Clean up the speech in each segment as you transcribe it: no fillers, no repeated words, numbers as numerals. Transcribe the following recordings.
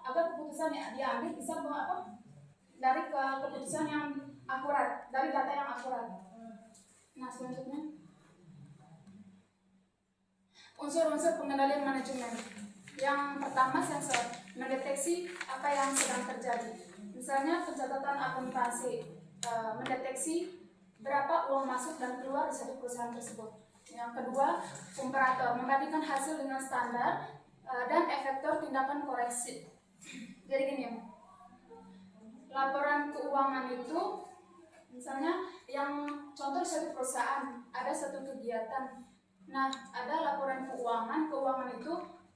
agar keputusan yang diambil bisa dari keputusan yang akurat, dari data yang akurat. Nah, selanjutnya unsur-unsur pengendalian manajemen. Yang pertama, sensor, mendeteksi apa yang sedang terjadi. Misalnya pencatatan akuntansi, mendeteksi berapa uang masuk dan keluar di satu perusahaan tersebut. Yang kedua, komparator, membandingkan hasil dengan standar dan efektor tindakan koreksi. Jadi gini, laporan keuangan itu misalnya yang contoh satu perusahaan ada satu kegiatan. Nah, ada laporan keuangan itu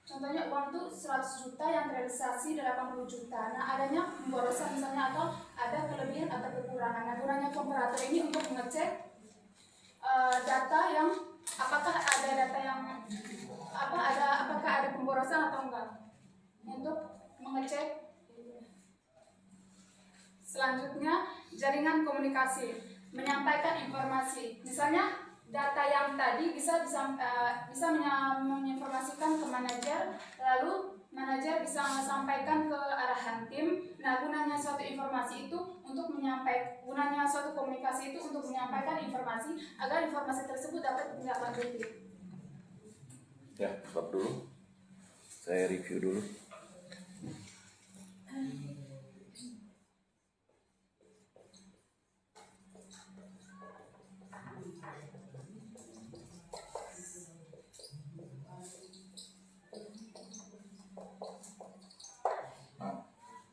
contohnya uang itu 100 juta yang terrealisasi 80 juta. Nah, adanya pemborosan misalnya atau ada kelebihan atau kekurangan. Nah, gunanya komparator ini untuk mengecek data yang apakah ada pemborosan atau enggak. Untuk mengecek. Selanjutnya, jaringan komunikasi, menyampaikan informasi. Misalnya data yang tadi bisa menginformasikan ke manajer, lalu manajer bisa menyampaikan ke arahan tim. Nah, gunanya suatu informasi itu untuk gunanya suatu komunikasi itu untuk menyampaikan informasi agar informasi tersebut dapat ditindaklanjuti. Ya, stop dulu. Saya review dulu.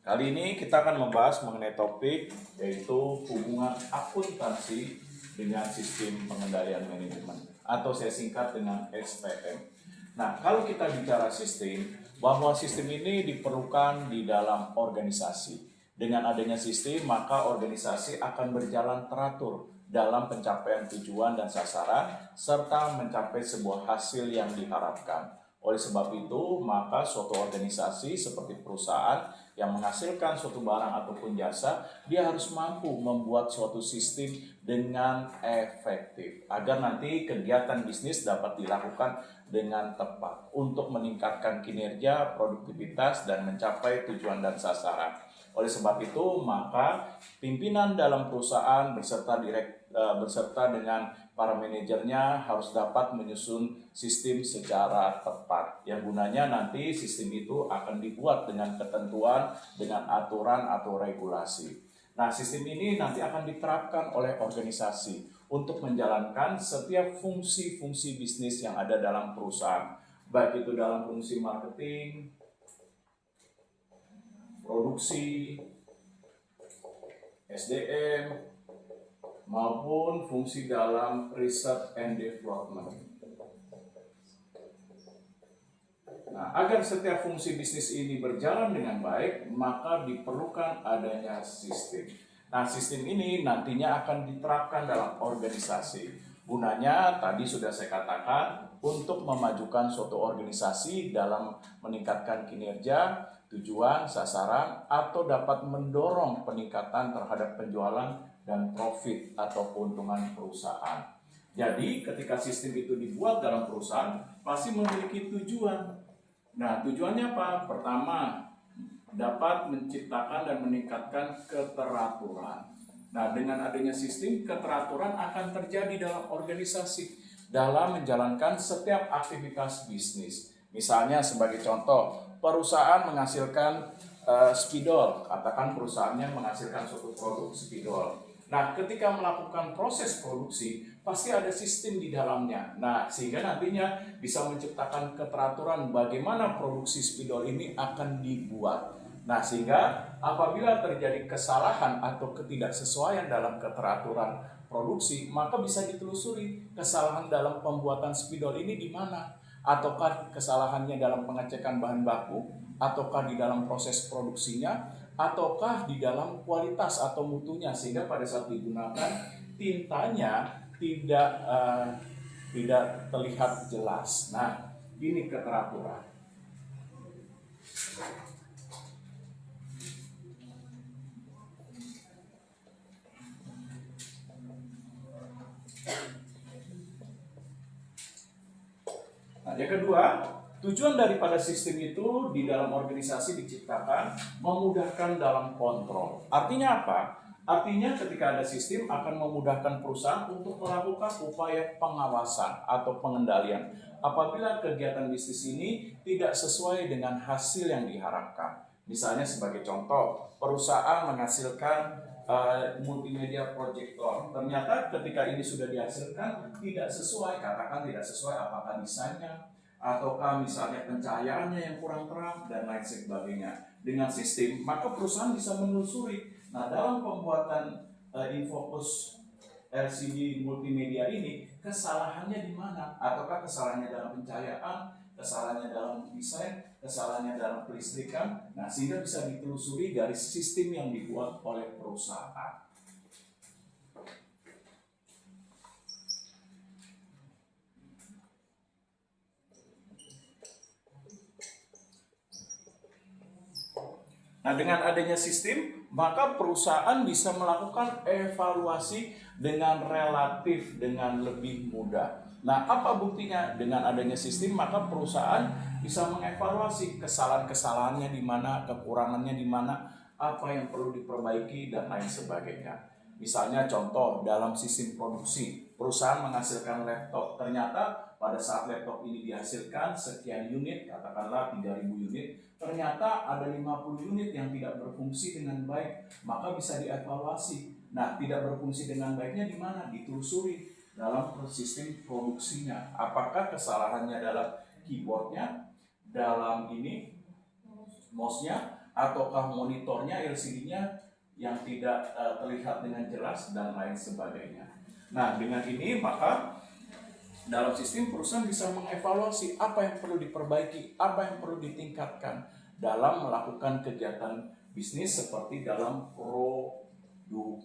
Kali ini kita akan membahas mengenai topik yaitu hubungan akuntansi dengan sistem pengendalian manajemen atau saya singkat dengan SPM. Nah, kalau kita bicara sistem, bahwa sistem ini diperlukan di dalam organisasi. Dengan adanya sistem, maka organisasi akan berjalan teratur dalam pencapaian tujuan dan sasaran serta mencapai sebuah hasil yang diharapkan. Oleh sebab itu, maka suatu organisasi seperti perusahaan yang menghasilkan suatu barang ataupun jasa, dia harus mampu membuat suatu sistem dengan efektif agar nanti kegiatan bisnis dapat dilakukan dengan tepat untuk meningkatkan kinerja, produktivitas, dan mencapai tujuan dan sasaran. Oleh sebab itu, maka pimpinan dalam perusahaan beserta dengan para manajernya harus dapat menyusun sistem secara tepat. Yang gunanya nanti sistem itu akan dibuat dengan ketentuan, dengan aturan atau regulasi. Nah, sistem ini nanti akan diterapkan oleh organisasi untuk menjalankan setiap fungsi-fungsi bisnis yang ada dalam perusahaan. Baik itu dalam fungsi marketing, produksi, SDM, maupun fungsi dalam research and development. Nah, agar setiap fungsi bisnis ini berjalan dengan baik, maka diperlukan adanya sistem. Nah, sistem ini nantinya akan diterapkan dalam organisasi. Gunanya tadi sudah saya katakan untuk memajukan suatu organisasi dalam meningkatkan kinerja, tujuan, sasaran, atau dapat mendorong peningkatan terhadap penjualan dan profit atau keuntungan perusahaan. Jadi ketika sistem itu dibuat dalam perusahaan pasti memiliki tujuan. Nah, tujuannya apa? Pertama, dapat menciptakan dan meningkatkan keteraturan. Nah, dengan adanya sistem, keteraturan akan terjadi dalam organisasi dalam menjalankan setiap aktivitas bisnis. Misalnya sebagai contoh, perusahaan menghasilkan spidol, katakan perusahaannya menghasilkan suatu produk spidol. Nah, ketika melakukan proses produksi, pasti ada sistem di dalamnya. Nah, sehingga nantinya bisa menciptakan keteraturan bagaimana produksi spidol ini akan dibuat. Nah, sehingga apabila terjadi kesalahan atau ketidaksesuaian dalam keteraturan produksi, maka bisa ditelusuri kesalahan dalam pembuatan spidol ini di mana. Ataukah kesalahannya dalam pengecekan bahan baku, ataukah di dalam proses produksinya, ataukah di dalam kualitas atau mutunya, sehingga pada saat digunakan tintanya tidak terlihat jelas. Nah, ini keteraturan. Nah, yang kedua, Tujuan daripada sistem itu di dalam organisasi diciptakan memudahkan dalam kontrol. Artinya apa? Artinya ketika ada sistem akan memudahkan perusahaan untuk melakukan upaya pengawasan atau pengendalian apabila kegiatan bisnis ini tidak sesuai dengan hasil yang diharapkan. Misalnya sebagai contoh, perusahaan menghasilkan multimedia projector. Ternyata ketika ini sudah dihasilkan tidak sesuai, katakan tidak sesuai apakah desainnya, ataukah misalnya pencahayaannya yang kurang terang dan lain sebagainya. Dengan sistem maka perusahaan bisa menelusuri. Nah, dalam pembuatan infocus LCD multimedia ini kesalahannya di mana? Ataukah kesalahannya dalam pencahayaan, kesalahannya dalam desain, kesalahannya dalam kelistrikan? Nah, sehingga bisa ditelusuri dari sistem yang dibuat oleh perusahaan. Nah, dengan adanya sistem, maka perusahaan bisa melakukan evaluasi dengan relatif dengan lebih mudah. Nah, apa buktinya? Dengan adanya sistem, maka perusahaan bisa mengevaluasi kesalahan-kesalahannya di mana, kekurangannya di mana, apa yang perlu diperbaiki, dan lain sebagainya. Misalnya contoh dalam sistem produksi, perusahaan menghasilkan laptop. Ternyata pada saat laptop ini dihasilkan sekian unit, katakanlah 3.000 unit, ternyata ada 50 unit yang tidak berfungsi dengan baik, maka bisa dievaluasi. Nah, tidak berfungsi dengan baiknya di mana? Ditelusuri dalam sistem produksinya. Apakah kesalahannya dalam keyboardnya, dalam ini mouse-nya, ataukah monitornya, LCD-nya yang tidak terlihat dengan jelas, dan lain sebagainya. Nah, dengan ini maka dalam sistem perusahaan bisa mengevaluasi apa yang perlu diperbaiki, apa yang perlu ditingkatkan dalam melakukan kegiatan bisnis seperti dalam produksi.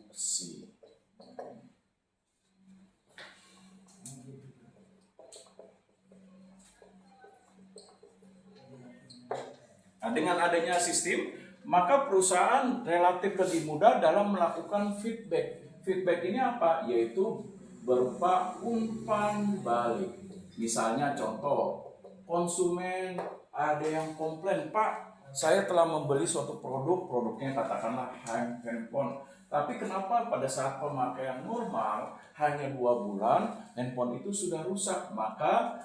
Nah, dengan adanya sistem, maka perusahaan relatif lebih mudah dalam melakukan feedback. Feedback ini apa? Yaitu berupa umpan balik. Misalnya contoh, konsumen ada yang komplain, Pak, saya telah membeli suatu produknya katakanlah handphone, tapi kenapa pada saat pemakaian normal hanya 2 bulan handphone itu sudah rusak? Maka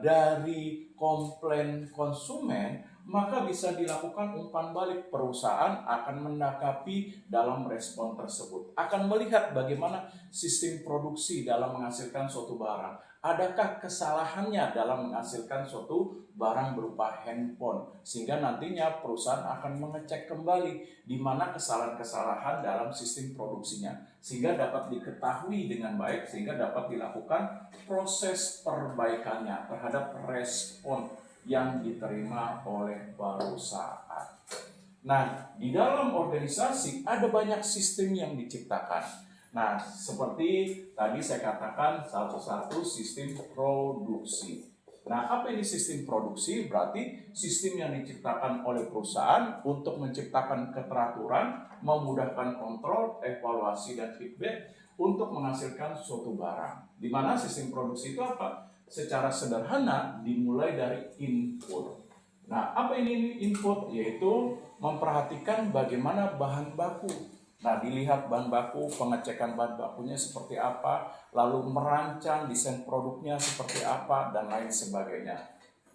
dari komplain konsumen maka bisa dilakukan umpan balik. Perusahaan akan menanggapi dalam respon tersebut, akan melihat bagaimana sistem produksi dalam menghasilkan suatu barang. Adakah kesalahannya dalam menghasilkan suatu barang berupa handphone, sehingga nantinya perusahaan akan mengecek kembali di mana kesalahan-kesalahan dalam sistem produksinya, sehingga dapat diketahui dengan baik, sehingga dapat dilakukan proses perbaikannya terhadap respon yang diterima oleh perusahaan. Nah, di dalam organisasi ada banyak sistem yang diciptakan. Nah, seperti tadi saya katakan satu-satu sistem produksi. Nah, apa ini sistem produksi? Berarti sistem yang diciptakan oleh perusahaan untuk menciptakan keteraturan, memudahkan kontrol, evaluasi, dan feedback untuk menghasilkan suatu barang. Di mana sistem produksi itu apa? Secara sederhana dimulai dari input. Nah, apa ini input? Yaitu memperhatikan bagaimana bahan baku. Nah, dilihat bahan baku, pengecekan bahan bakunya seperti apa, lalu merancang desain produknya seperti apa, dan lain sebagainya.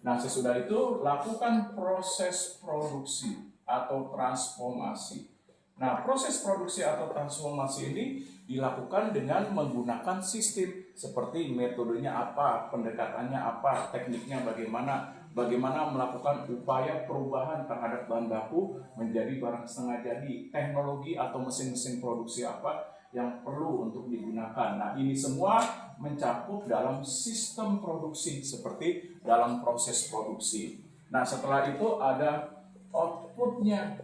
Nah, sesudah itu lakukan proses produksi atau transformasi. Nah, proses produksi atau transformasi ini dilakukan dengan menggunakan sistem seperti metodenya apa, pendekatannya apa, tekniknya bagaimana melakukan upaya perubahan terhadap bahan baku menjadi barang setengah jadi, teknologi atau mesin-mesin produksi apa yang perlu untuk digunakan. Nah, ini semua mencakup dalam sistem produksi seperti dalam proses produksi. Nah, setelah itu ada outputnya.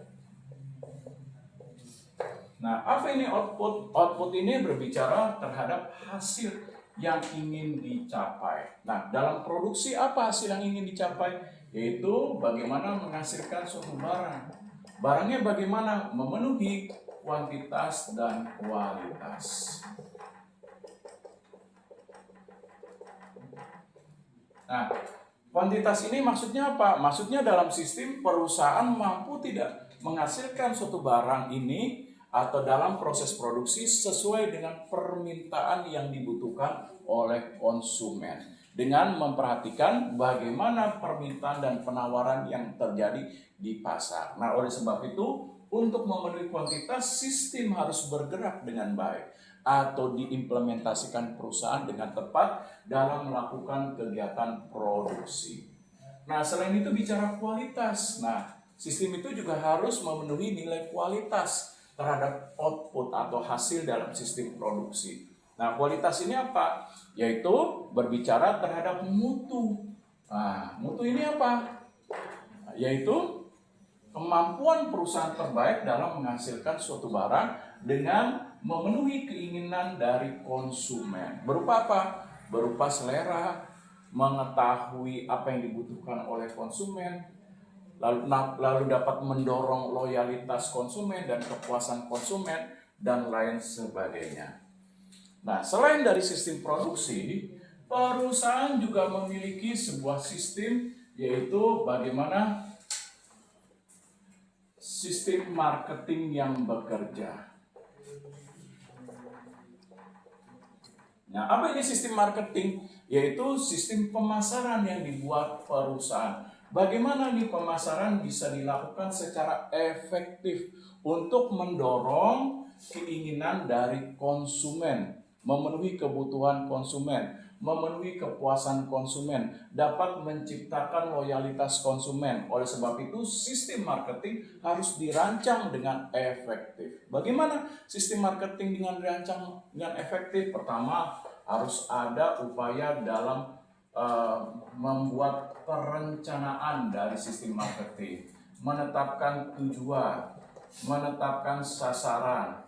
Nah, apa ini output? Output ini berbicara terhadap hasil yang ingin dicapai. Nah, dalam produksi apa hasil yang ingin dicapai? Yaitu bagaimana menghasilkan suatu barang. Barangnya bagaimana? Memenuhi kuantitas dan kualitas. Nah, Kuantitas ini maksudnya apa? Maksudnya dalam sistem perusahaan mampu tidak menghasilkan suatu barang ini atau dalam proses produksi sesuai dengan permintaan yang dibutuhkan oleh konsumen, dengan memperhatikan bagaimana permintaan dan penawaran yang terjadi di pasar. Nah, oleh sebab itu, untuk memenuhi kuantitas, sistem harus bergerak dengan baik atau diimplementasikan perusahaan dengan tepat dalam melakukan kegiatan produksi. Nah, selain itu bicara kualitas. Nah, sistem itu juga harus memenuhi nilai kualitas terhadap output atau hasil dalam sistem produksi. Nah, kualitas ini apa? Yaitu berbicara terhadap mutu. Nah, mutu ini apa? Yaitu kemampuan perusahaan terbaik dalam menghasilkan suatu barang dengan memenuhi keinginan dari konsumen. Berupa apa? Berupa selera, mengetahui apa yang dibutuhkan oleh konsumen, lalu dapat mendorong loyalitas konsumen dan kepuasan konsumen, dan lain sebagainya. Nah, selain dari sistem produksi, perusahaan juga memiliki sebuah sistem, yaitu bagaimana sistem marketing yang bekerja. Nah, apa ini sistem marketing? Yaitu sistem pemasaran yang dibuat perusahaan. Bagaimana nih pemasaran bisa dilakukan secara efektif untuk mendorong keinginan dari konsumen, memenuhi kebutuhan konsumen, memenuhi kepuasan konsumen, dapat menciptakan loyalitas konsumen. Oleh sebab itu, sistem marketing harus dirancang dengan efektif. Bagaimana sistem marketing dengan dirancang dengan efektif? Pertama, harus ada upaya dalam membuat perencanaan dari sistem marketing, menetapkan tujuan, menetapkan sasaran,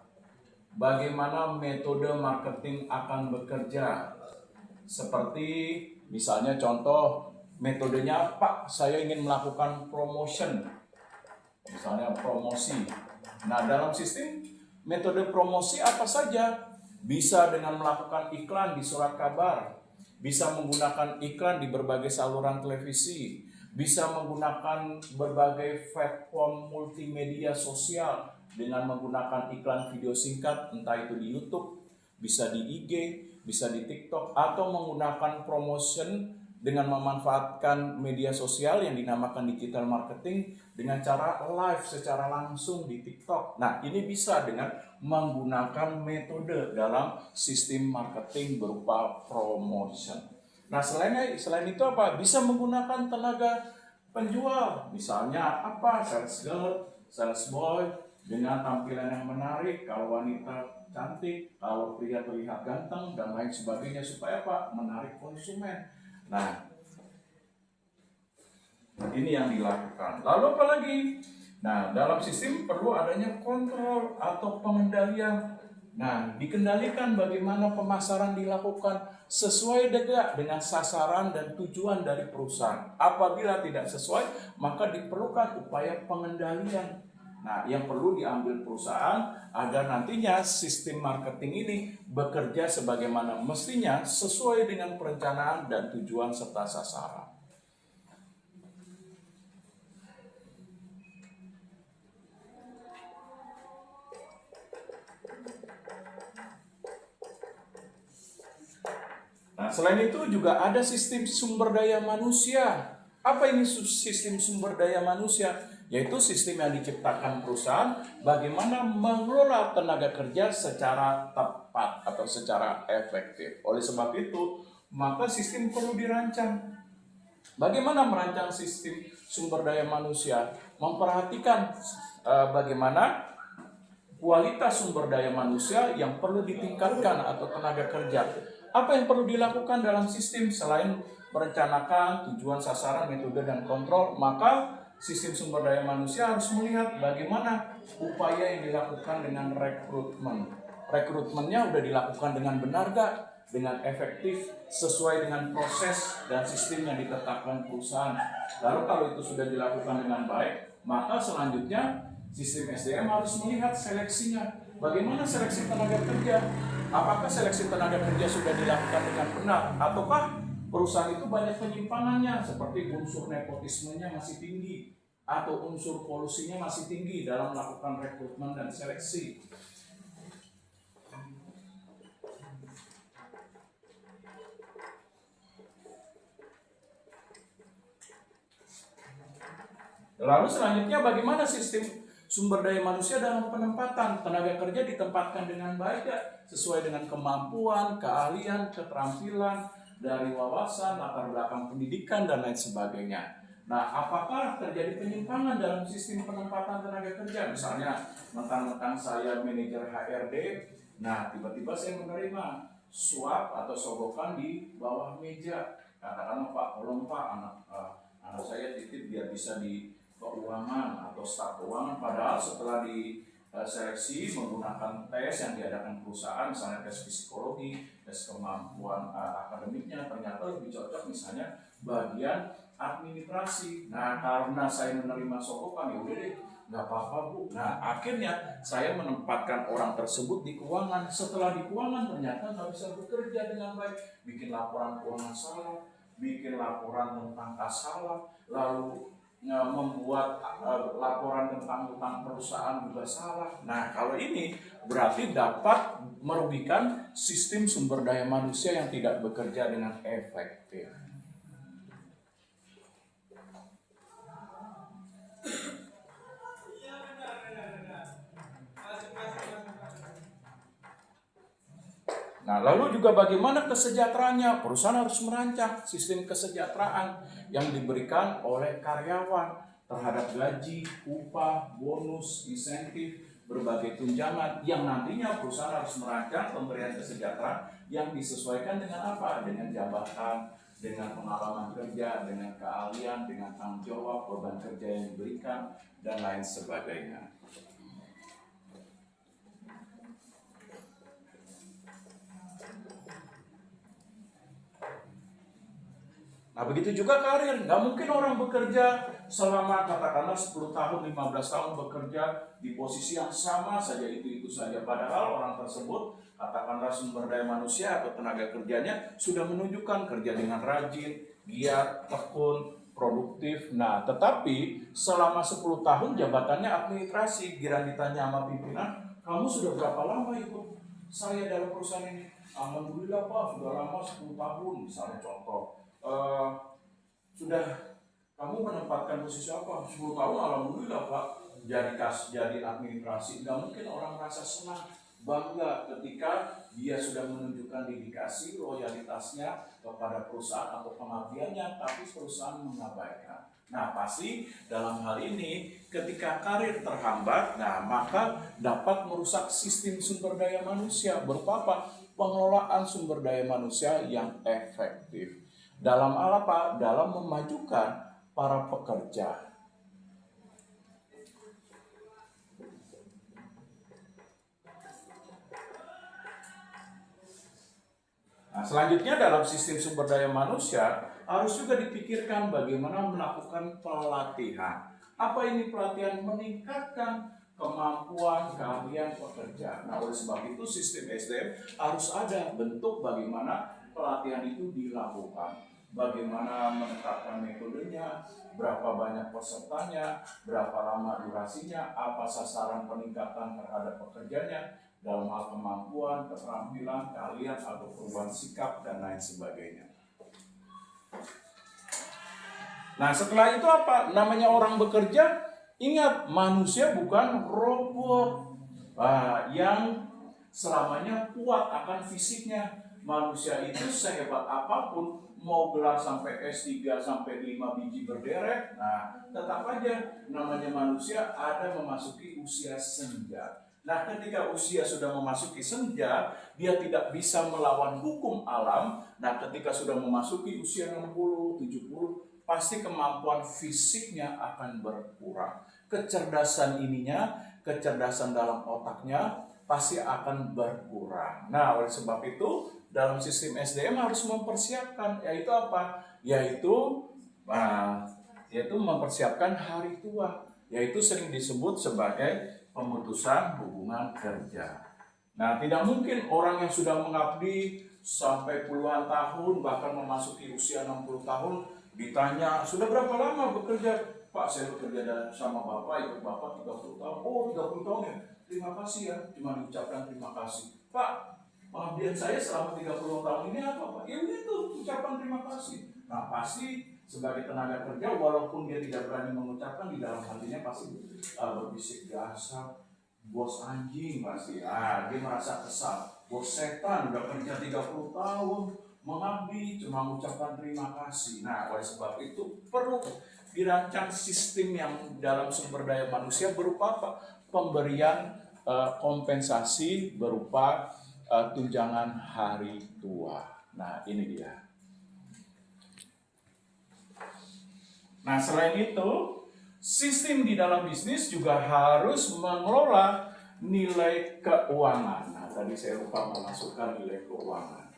bagaimana metode marketing akan bekerja. Seperti misalnya contoh metodenya, Pak, saya ingin melakukan promotion, misalnya promosi. Nah, dalam sistem metode promosi apa saja? Bisa dengan melakukan iklan di surat kabar, bisa menggunakan iklan di berbagai saluran televisi, bisa menggunakan berbagai platform multimedia sosial dengan menggunakan iklan video singkat, entah itu di YouTube, bisa di IG, bisa di TikTok, atau menggunakan promotion dengan memanfaatkan media sosial yang dinamakan digital marketing dengan cara live secara langsung di TikTok. Nah, ini bisa dengan menggunakan metode dalam sistem marketing berupa promotion. Nah, selain itu apa? Bisa menggunakan tenaga penjual. Misalnya apa? Sales girl, sales boy dengan tampilan yang menarik, kalau wanita cantik, kalau pria terlihat ganteng, dan lain sebagainya, supaya apa? Menarik konsumen. Nah, ini yang dilakukan. Lalu apa lagi? Nah, dalam sistem perlu adanya kontrol atau pengendalian. Nah, dikendalikan bagaimana pemasaran dilakukan sesuai dengan sasaran dan tujuan dari perusahaan. Apabila tidak sesuai, maka diperlukan upaya pengendalian. Nah, yang perlu diambil perusahaan agar nantinya sistem marketing ini bekerja sebagaimana mestinya sesuai dengan perencanaan dan tujuan serta sasaran. Nah, selain itu juga ada sistem sumber daya manusia. Apa ini sistem sumber daya manusia? Yaitu sistem yang diciptakan perusahaan bagaimana mengelola tenaga kerja secara tepat atau secara efektif. Oleh sebab itu, maka sistem perlu dirancang. Bagaimana merancang sistem sumber daya manusia? Memperhatikan bagaimana kualitas sumber daya manusia yang perlu ditingkatkan atau tenaga kerja. Apa yang perlu dilakukan dalam sistem selain merencanakan tujuan, sasaran, metode, dan kontrol? Maka sistem sumber daya manusia harus melihat bagaimana upaya yang dilakukan dengan rekrutmen. Rekrutmennya udah dilakukan dengan benar gak? Dengan efektif, sesuai dengan proses dan sistem yang ditetapkan perusahaan. Lalu kalau itu sudah dilakukan dengan baik, maka selanjutnya sistem SDM harus melihat seleksinya. Bagaimana seleksi tenaga kerja? Apakah seleksi tenaga kerja sudah dilakukan dengan benar? Ataukah perusahaan itu banyak penyimpangannya, seperti unsur nepotismenya masih tinggi atau unsur kolusinya masih tinggi dalam melakukan rekrutmen dan seleksi. Lalu selanjutnya bagaimana sistem sumber daya manusia dalam penempatan? Tenaga kerja ditempatkan dengan baik ya, sesuai dengan kemampuan, keahlian, keterampilan, dari wawasan, latar belakang pendidikan, dan lain sebagainya. Nah, apakah terjadi penyimpangan dalam sistem penempatan tenaga kerja? Misalnya, mentang-mentang saya manajer HRD, nah tiba-tiba saya menerima suap atau sogokan di bawah meja. Katakanlah, Pak, tolong Pak, anak saya titip biar bisa di keuangan atau staf keuangan, padahal setelah diseleksi menggunakan tes yang diadakan perusahaan, misalnya tes psikologi, tes kemampuan akademiknya, ternyata lebih cocok misalnya bagian administrasi. Nah, karena saya menerima sogokan, ya udah deh, nggak apa-apa Bu. Nah, akhirnya saya menempatkan orang tersebut di keuangan. Setelah di keuangan ternyata nggak bisa bekerja dengan baik, bikin laporan keuangan salah, bikin laporan tentang kas salah, lalu membuat laporan tentang utang perusahaan juga salah. Nah, kalau ini berarti dapat merugikan sistem sumber daya manusia yang tidak bekerja dengan efektif. Nah, lalu juga bagaimana kesejahteraannya? Perusahaan harus merancang sistem kesejahteraan yang diberikan oleh karyawan terhadap gaji, upah, bonus, insentif, berbagai tunjangan yang nantinya perusahaan harus merancang pemberian kesejahteraan yang disesuaikan dengan apa? Dengan jabatan, dengan pengalaman kerja, dengan keahlian, dengan tanggung jawab, beban kerja yang diberikan, dan lain sebagainya. Nah, begitu juga karir. Nggak mungkin orang bekerja selama katakanlah 10 tahun, 15 tahun bekerja di posisi yang sama saja, itu saja. Padahal orang tersebut, katakanlah sumber daya manusia atau tenaga kerjanya sudah menunjukkan kerja dengan rajin, giat, tekun, produktif. Nah, tetapi selama 10 tahun jabatannya administrasi, giliran ditanya sama pimpinan, kamu sudah berapa lama ikut saya dalam perusahaan ini? Alhamdulillah Pak, sudah lama 10 tahun, misalnya contoh. Sudah kamu menempatkan posisi apa? 10 tahun, alhamdulillah Pak, jadi administrasi. Nggak mungkin orang merasa senang, bangga ketika dia sudah menunjukkan dedikasi, loyalitasnya kepada perusahaan atau pengabdiannya, tapi perusahaan mengabaikan. Nah, pasti dalam hal ini ketika karir terhambat, nah maka dapat merusak sistem sumber daya manusia berupa apa? Pengelolaan sumber daya manusia yang efektif. Dalam hal apa? Dalam memajukan para pekerja. Nah, selanjutnya dalam sistem sumber daya manusia harus juga dipikirkan bagaimana melakukan pelatihan. Apa ini pelatihan? Meningkatkan kemampuan, keahlian pekerja. Nah, oleh sebab itu sistem SDM harus ada bentuk bagaimana pelatihan itu dilakukan. Bagaimana menetapkan metodenya, berapa banyak pesertanya, berapa lama durasinya, apa sasaran peningkatan terhadap pekerjanya dalam hal kemampuan, keterampilan, keahlian, atau perubahan sikap, dan lain sebagainya. Nah, setelah itu apa? Namanya orang bekerja, ingat manusia bukan robot yang selamanya kuat akan fisiknya. Manusia itu sehebat apapun, mau gelar sampai S3 sampai 5 biji berderet, nah tetap aja namanya manusia ada memasuki usia senja. Nah, ketika usia sudah memasuki senja, dia tidak bisa melawan hukum alam. Nah, ketika sudah memasuki usia 60, 70, pasti kemampuan fisiknya akan berkurang. Kecerdasan kecerdasan dalam otaknya pasti akan berkurang. Nah, oleh sebab itu dalam sistem SDM harus mempersiapkan, yaitu apa? Yaitu mempersiapkan hari tua, yaitu sering disebut sebagai pemutusan hubungan kerja. Nah, tidak mungkin orang yang sudah mengabdi sampai puluhan tahun, bahkan memasuki usia 60 tahun, ditanya, sudah berapa lama bekerja? Pak, saya bekerja sama Bapak, ikut Bapak 30 tahun. Oh, 30 tahun ya? Terima kasih ya, cuma diucapkan terima kasih. Pak, pengabdian saya selama 30 tahun ini apa Pak? Ya itu, ucapan terima kasih. Nah pasti sebagai tenaga kerja, walaupun dia tidak berani mengucapkan, di dalam hatinya pasti berbisik, dasar bos anjing pasti. Dia merasa kesal. Bos setan udah kerja 30 tahun, mengabdi, cuma mengucapkan terima kasih. Nah oleh sebab itu perlu dirancang sistem yang dalam sumber daya manusia berupa apa? Pemberian kompensasi berupa tunjangan hari tua. Nah ini dia. Nah selain itu, sistem di dalam bisnis juga harus mengelola nilai keuangan. Nah tadi saya lupa memasukkan nilai keuangan.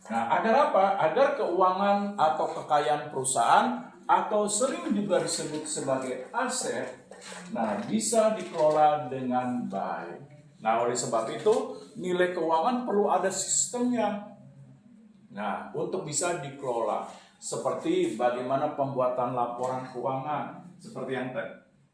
Nah, agar apa? Agar keuangan atau kekayaan perusahaan atau sering juga disebut sebagai aset, nah bisa dikelola dengan baik. Nah, oleh sebab itu nilai keuangan perlu ada sistemnya. Nah, untuk bisa dikelola seperti bagaimana pembuatan laporan keuangan, seperti yang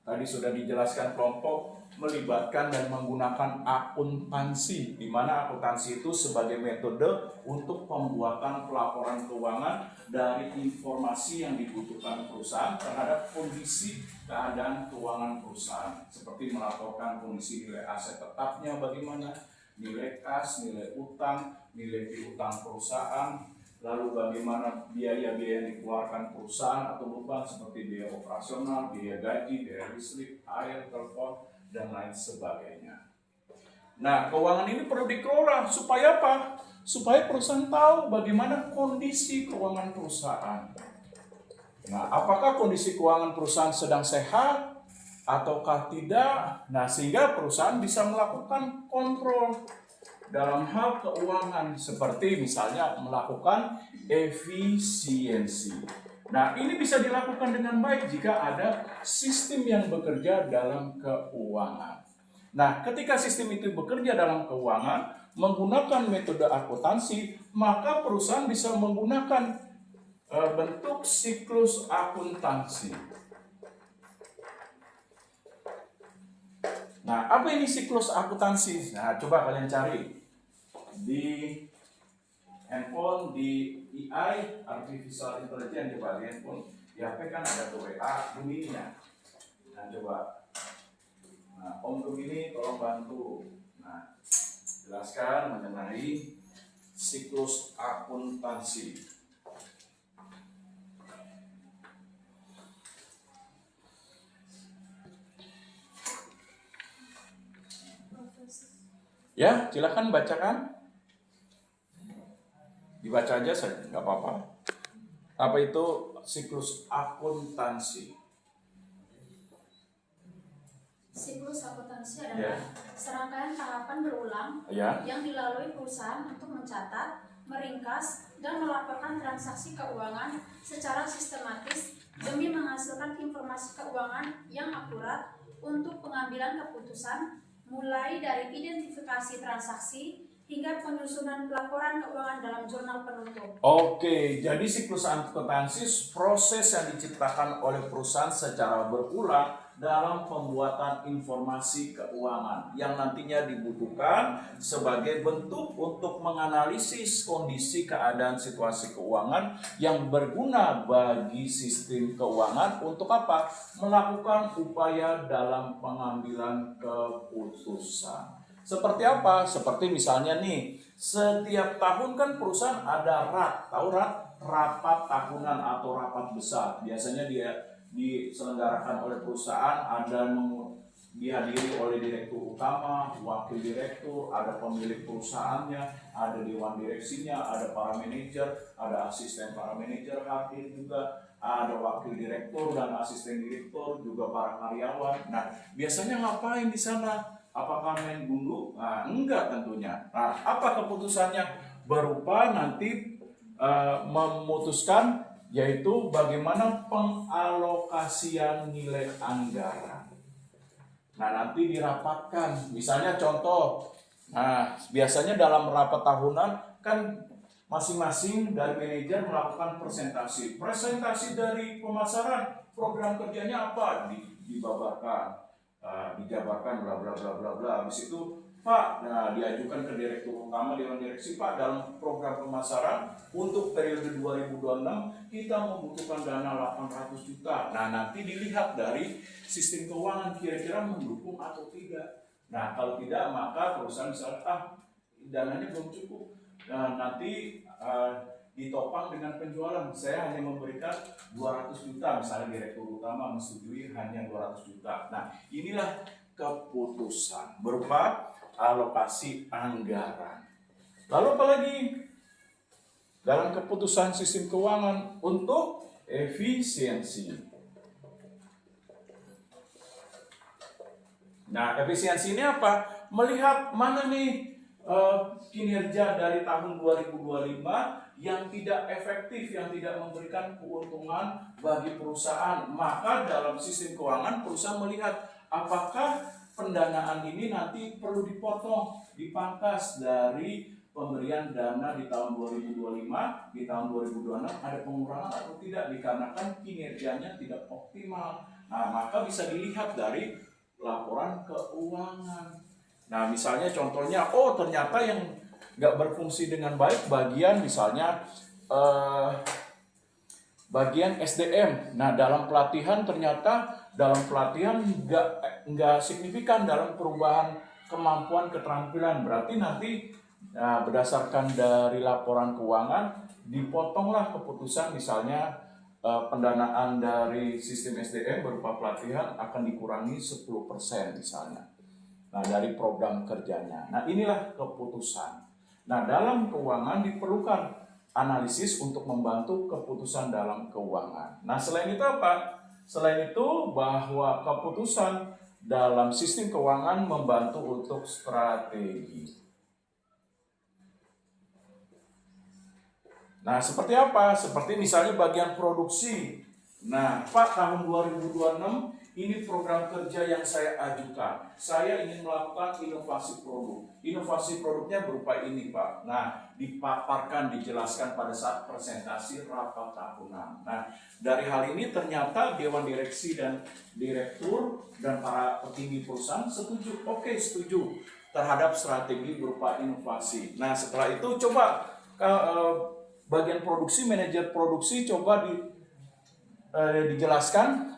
tadi sudah dijelaskan kelompok, melibatkan dan menggunakan akuntansi, di mana akuntansi itu sebagai metode untuk pembuatan pelaporan keuangan dari informasi yang dibutuhkan perusahaan terhadap kondisi keadaan keuangan perusahaan, seperti melaporkan kondisi nilai aset tetapnya bagaimana, nilai kas, nilai utang, nilai piutang perusahaan, lalu bagaimana biaya-biaya yang dikeluarkan perusahaan atau beban seperti biaya operasional, biaya gaji, biaya listrik, air, telepon, dan lain sebagainya. Nah, keuangan ini perlu dikelola supaya apa? Supaya perusahaan tahu bagaimana kondisi keuangan perusahaan. Nah, apakah kondisi keuangan perusahaan sedang sehat ataukah tidak? Nah, sehingga perusahaan bisa melakukan kontrol dalam hal keuangan, seperti misalnya melakukan efisiensi. Nah, ini bisa dilakukan dengan baik jika ada sistem yang bekerja dalam keuangan. Nah, ketika sistem itu bekerja dalam keuangan, menggunakan metode akuntansi, maka perusahaan bisa menggunakan bentuk siklus akuntansi. Nah, apa ini siklus akuntansi? Nah, coba kalian cari di handphone, di AI, Artificial Intelligence, coba di handphone, di HP kan ada WA, bunyinya. Nah coba, Om begini tolong bantu. Nah, jelaskan mengenai siklus akuntansi. Ya, silakan bacakan. Dibaca aja saja, nggak apa-apa. Apa itu siklus akuntansi? Siklus akuntansi adalah serangkaian tahapan berulang yang dilalui perusahaan untuk mencatat, meringkas, dan melaporkan transaksi keuangan secara sistematis demi menghasilkan informasi keuangan yang akurat untuk pengambilan keputusan, mulai dari identifikasi transaksi hingga penyusunan pelaporan keuangan dalam jurnal penutup. Oke, jadi siklus akuntansi proses yang diciptakan oleh perusahaan secara berulang dalam pembuatan informasi keuangan yang nantinya dibutuhkan sebagai bentuk untuk menganalisis kondisi keadaan situasi keuangan yang berguna bagi sistem keuangan untuk apa? Melakukan upaya dalam pengambilan keputusan. Seperti apa? Seperti misalnya nih, setiap tahun kan perusahaan ada tahu rapat tahunan atau rapat besar. Biasanya dia diselenggarakan oleh perusahaan, ada dihadiri oleh direktur utama, wakil direktur, ada pemilik perusahaannya, ada dewan direksinya, ada para manajer, ada asisten para manajer hadir juga, ada wakil direktur dan asisten direktur, juga para karyawan. Nah, biasanya ngapain di sana? Apakah main gundu? Nah, enggak tentunya. Nah, apa keputusannya? Berupa nanti memutuskan, yaitu bagaimana pengalokasian nilai anggaran. Nah, nanti dirapatkan. Misalnya contoh, nah biasanya dalam rapat tahunan kan masing-masing dari manajer melakukan presentasi. Presentasi dari pemasaran, program kerjanya apa? Dijabarkan, bla bla bla bla bla. Habis itu Pak, nah diajukan ke Direktur Utama Dewan Direksi, Pak, dalam program pemasaran untuk periode 2026 kita membutuhkan dana 800 juta. Nah, nanti dilihat dari sistem keuangan kira-kira mendukung atau tidak. Nah, kalau tidak maka perusahaan misalnya dananya belum cukup. Nah, nanti ditopang dengan penjualan. Saya hanya memberikan 200 juta, misalnya Direktur Utama menyetujui hanya 200 juta. Nah, inilah keputusan berupa alokasi anggaran. Lalu apalagi dalam keputusan sistem keuangan untuk efisiensi. Nah, efisiensi ini apa? Melihat mana nih kinerja dari tahun 2025 yang tidak efektif, yang tidak memberikan keuntungan bagi perusahaan. Maka dalam sistem keuangan perusahaan melihat apakah pendanaan ini nanti perlu dipotong, dipangkas dari pemberian dana di tahun 2025, di tahun 2026 ada pengurangan atau tidak dikarenakan kinerjanya tidak optimal. Nah, maka bisa dilihat dari laporan keuangan. Nah, misalnya contohnya, ternyata yang nggak berfungsi dengan baik bagian misalnya bagian SDM. Nah, dalam pelatihan ternyata nggak signifikan dalam perubahan kemampuan keterampilan. Berarti nanti berdasarkan dari laporan keuangan dipotonglah keputusan misalnya pendanaan dari sistem SDM berupa pelatihan akan dikurangi 10% misalnya. Nah, dari program kerjanya. Nah, inilah keputusan. Nah, dalam keuangan diperlukan analisis untuk membantu keputusan dalam keuangan. Nah, selain itu apa? Selain itu bahwa keputusan dalam sistem keuangan membantu untuk strategi. Nah, seperti apa? Seperti misalnya bagian produksi. Nah, Pak, tahun 2026 ini program kerja yang saya ajukan. Saya ingin melakukan inovasi produk. Inovasi produknya berupa ini, Pak. Nah, dipaparkan, dijelaskan pada saat presentasi rapat tahunan. Nah, dari hal ini ternyata Dewan Direksi dan Direktur dan para petinggi perusahaan setuju. Oke, setuju terhadap strategi berupa inovasi. Nah, setelah itu coba bagian produksi, manajer produksi coba dijelaskan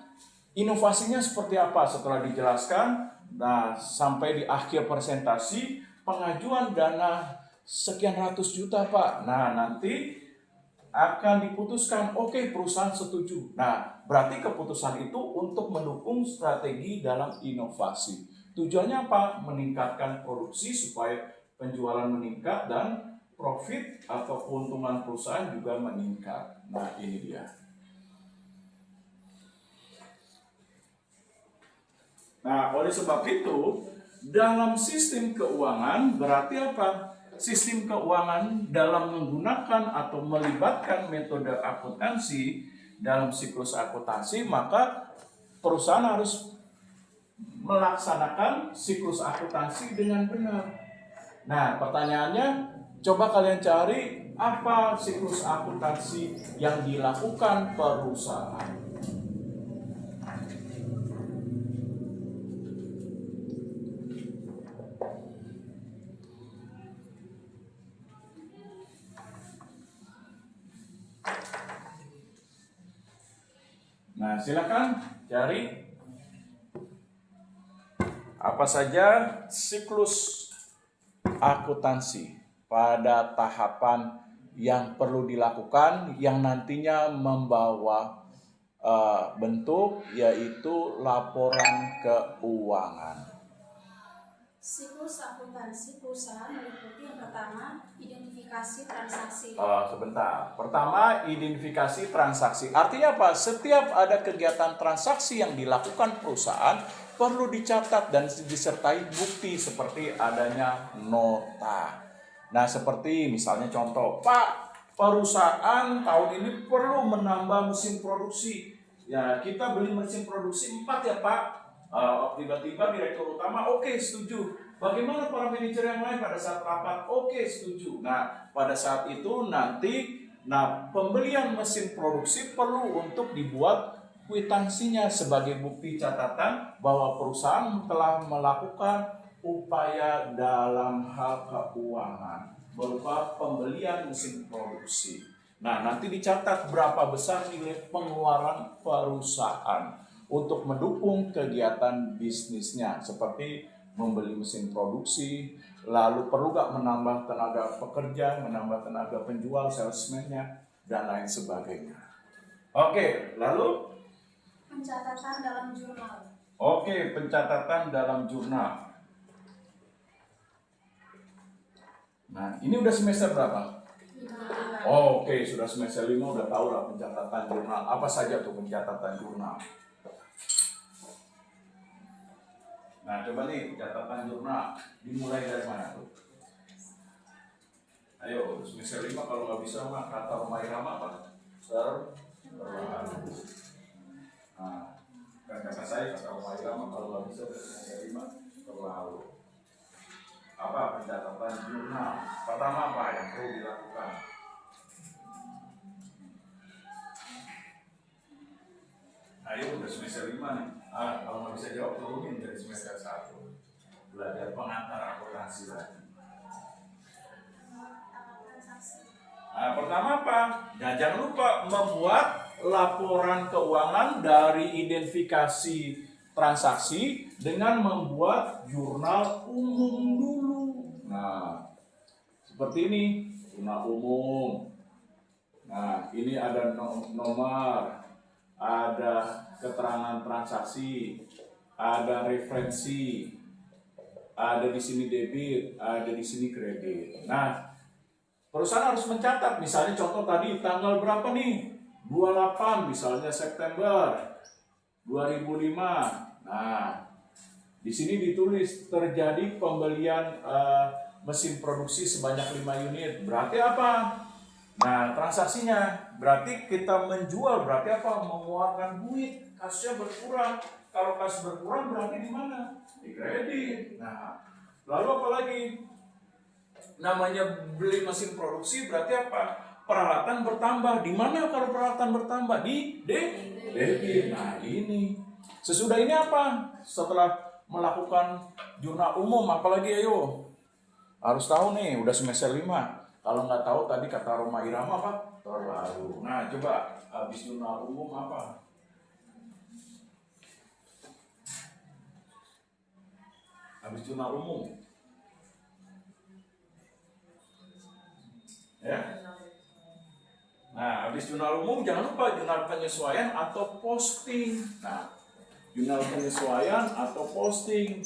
inovasinya seperti apa. Setelah dijelaskan, nah sampai di akhir presentasi pengajuan dana sekian ratus juta, Pak. Nah, nanti akan diputuskan, oke, perusahaan setuju. Nah, berarti keputusan itu untuk mendukung strategi dalam inovasi. Tujuannya apa? Meningkatkan produksi supaya penjualan meningkat dan profit atau keuntungan perusahaan juga meningkat. Nah, ini dia. Nah, oleh sebab itu, dalam sistem keuangan berarti apa? Sistem keuangan dalam menggunakan atau melibatkan metode akuntansi dalam siklus akuntansi, maka perusahaan harus melaksanakan siklus akuntansi dengan benar. Nah, pertanyaannya, coba kalian cari apa siklus akuntansi yang dilakukan perusahaan. Nah, silakan cari apa saja siklus akuntansi pada tahapan yang perlu dilakukan yang nantinya membawa bentuk yaitu laporan keuangan. Siklus akuntansi perusahaan meliputi yang pertama, identifikasi transaksi. Sebentar. Pertama, identifikasi transaksi. Artinya apa? Setiap ada kegiatan transaksi yang dilakukan perusahaan perlu dicatat dan disertai bukti seperti adanya nota. Nah, seperti misalnya contoh, Pak, perusahaan tahun ini perlu menambah mesin produksi. Ya, kita beli mesin produksi 4 ya, Pak. Tiba-tiba direktur utama, oke, setuju. Bagaimana para manajer yang lain pada saat rapat? Oke, setuju. Nah, pada saat itu nanti, pembelian mesin produksi perlu untuk dibuat kwitansinya sebagai bukti catatan bahwa perusahaan telah melakukan upaya dalam hal keuangan berupa pembelian mesin produksi. Nah, nanti dicatat berapa besar nilai pengeluaran perusahaan untuk mendukung kegiatan bisnisnya, seperti membeli mesin produksi, lalu perlu gak menambah tenaga pekerja, menambah tenaga penjual, salesman-nya, dan lain sebagainya. Oke, lalu? Pencatatan dalam jurnal. Oke, pencatatan dalam jurnal. Nah, ini udah semester berapa? 5. Oke, sudah semester 5, udah tahu lah pencatatan jurnal. Apa saja tuh pencatatan jurnal? Nah, coba nih catatan jurnal dimulai dari mana tuh? Ayo, semester 5 kalau nggak bisa mah kata Rumah Irama apa? Terlalu. Nah, kan kata saya kata Rumah Irama kalau nggak bisa dari semester 5 terlalu. Apa pencatatan jurnal? Pertama apa yang perlu dilakukan? Ayo, udah semester 5 nih. Kalau nggak bisa jawab, turunin dari semester 1. Belajar pengantar akuntansi lagi. Nah, pertama apa? Nah, jangan lupa membuat laporan keuangan dari identifikasi transaksi dengan membuat jurnal umum dulu. Nah, seperti ini, jurnal umum. Nah, ini ada nomor, ada keterangan transaksi, ada referensi, ada di sini debit, ada di sini kredit. Nah, perusahaan harus mencatat, misalnya contoh tadi tanggal berapa nih? 28 misalnya September 2005. Nah, di sini ditulis terjadi pembelian mesin produksi sebanyak 5 unit. Berarti apa? Nah, transaksinya berarti kita menjual, berarti apa? Mengeluarkan duit, kasnya berkurang. Kalau kas berkurang berarti di mana? Di kredit. Nah, lalu apa lagi? Namanya beli mesin produksi berarti apa? Peralatan bertambah. Di mana kalau peralatan bertambah? Di debit. Nah, ini. Sesudah ini apa? Setelah melakukan jurnal umum, apalagi ayo? Harus tahu nih, udah semester 5. Kalau nggak tahu tadi kata Roma Irama apa? Terlalu. Nah, coba habis jurnal umum apa? Habis jurnal umum. Ya. Nah, habis jurnal umum jangan lupa jurnal penyesuaian atau posting. Nah, jurnal penyesuaian atau posting.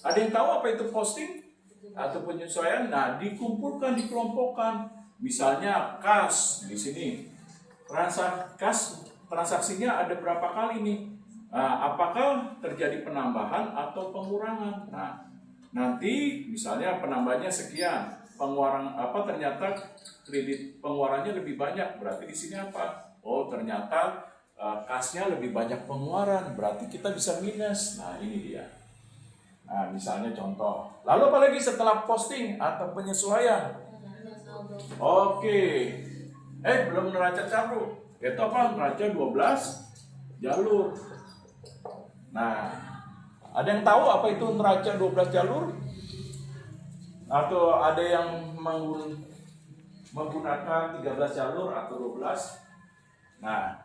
Ada yang tahu apa itu posting atau penyesuaian? Nah, dikumpulkan, dikelompokkan. Misalnya kas di sini. Transaksinya ada berapa kali nih? Nah, apakah terjadi penambahan atau pengurangan? Nah, nanti misalnya penambahannya sekian, pengeluaran ternyata kredit pengeluarannya lebih banyak, berarti di sini apa? Oh, ternyata kasnya lebih banyak pengeluaran, berarti kita bisa minus. Nah, ini dia. Nah, misalnya contoh. Lalu apalagi setelah posting atau penyesuaian? Oke. Belum neraca cabut. Itu apa? Neraca 12 jalur. Nah, ada yang tahu apa itu neraca 12 jalur? Atau ada yang menggunakan 13 jalur atau 12? Nah,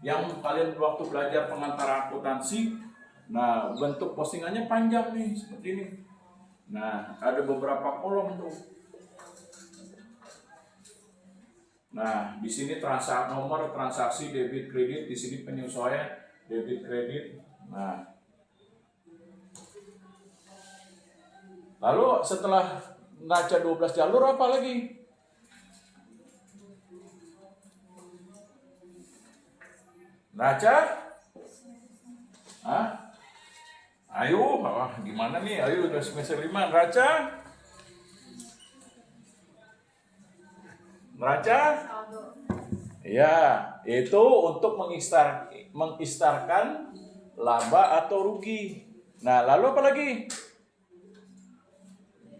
yang kalian waktu belajar pengantar akuntansi, nah bentuk postingannya panjang nih, seperti ini. Nah, ada beberapa kolom tuh. Nah, di sini nomor transaksi debit kredit, di sini penyesuaian debit kredit. Nah, lalu setelah neraca 12 jalur apa lagi? Neraca? Ayo, gimana nih? Ayo udah semester 5, neraca? Neraca? Ya, itu untuk mengistarkan laba atau rugi. Nah, lalu apa lagi?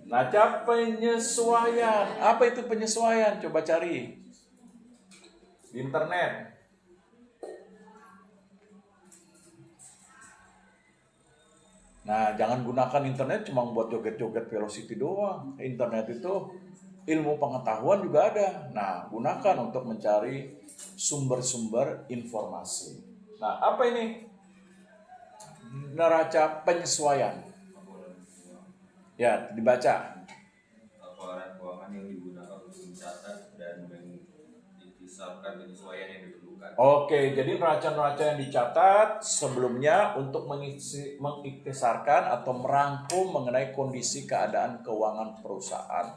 Neraca penyesuaian. Apa itu penyesuaian? Coba cari di internet. Nah, jangan gunakan internet cuma buat joget-joget velocity doang. Internet itu ilmu pengetahuan juga ada. Nah, gunakan untuk mencari sumber-sumber informasi. Nah, apa ini? Neraca penyesuaian. Ya, dibaca. Laporan keuangan yang digunakan untuk mencatat dan mengisahkan penyesuaian yang diperlukan. Oke, jadi neraca-neraca yang dicatat sebelumnya untuk mengiktisarkan atau merangkum mengenai kondisi keadaan keuangan perusahaan.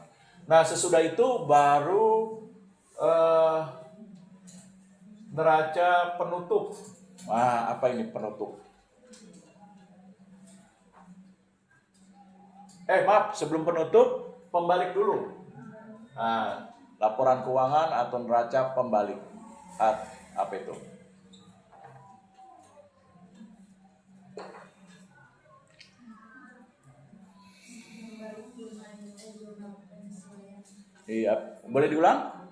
Nah, sesudah itu baru neraca penutup. Nah, apa ini penutup? Maaf, sebelum penutup, pembalik dulu. Nah, laporan keuangan atau neraca pembalik. Apa itu? Iya, boleh diulang?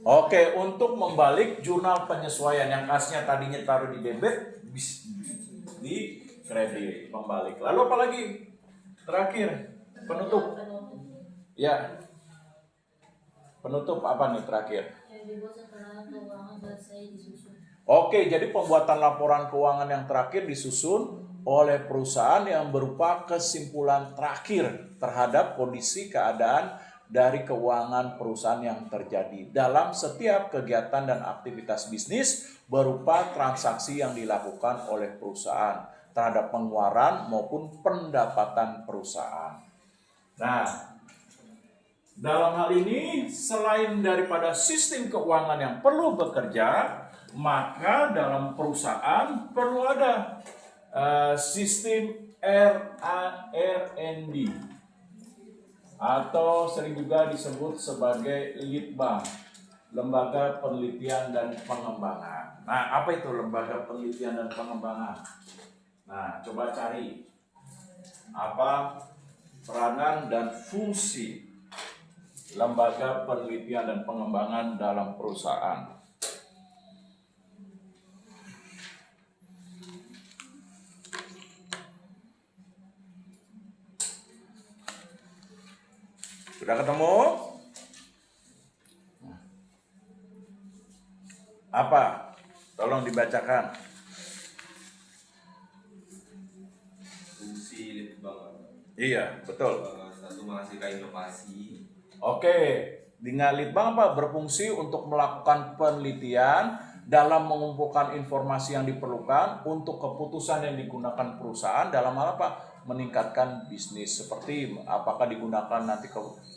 Oke, untuk membalik jurnal penyesuaian yang khasnya tadinya taruh di debit, di kredit, membalik. Lalu apa lagi? Terakhir, penutup. Ya, penutup apa nih terakhir? Oke, jadi pembuatan laporan keuangan yang terakhir disusun oleh perusahaan yang berupa kesimpulan terakhir terhadap kondisi keadaan dari keuangan perusahaan yang terjadi dalam setiap kegiatan dan aktivitas bisnis berupa transaksi yang dilakukan oleh perusahaan terhadap pengeluaran maupun pendapatan perusahaan. Nah, dalam hal ini selain daripada sistem keuangan yang perlu bekerja, maka dalam perusahaan perlu ada sistem RARND atau sering juga disebut sebagai Litbang, Lembaga Penelitian dan Pengembangan. Nah, apa itu Lembaga Penelitian dan Pengembangan? Nah, coba cari apa peranan dan fungsi Lembaga Penelitian dan Pengembangan dalam perusahaan. Sudah ketemu? Apa? Tolong dibacakan. Fungsi Litbang. Iya, betul. Satu, menghasilkan inovasi. Oke, dengan Litbang apa? Berfungsi untuk melakukan penelitian dalam mengumpulkan informasi yang diperlukan untuk keputusan yang digunakan perusahaan dalam hal apa? Meningkatkan bisnis. Seperti apakah digunakan nanti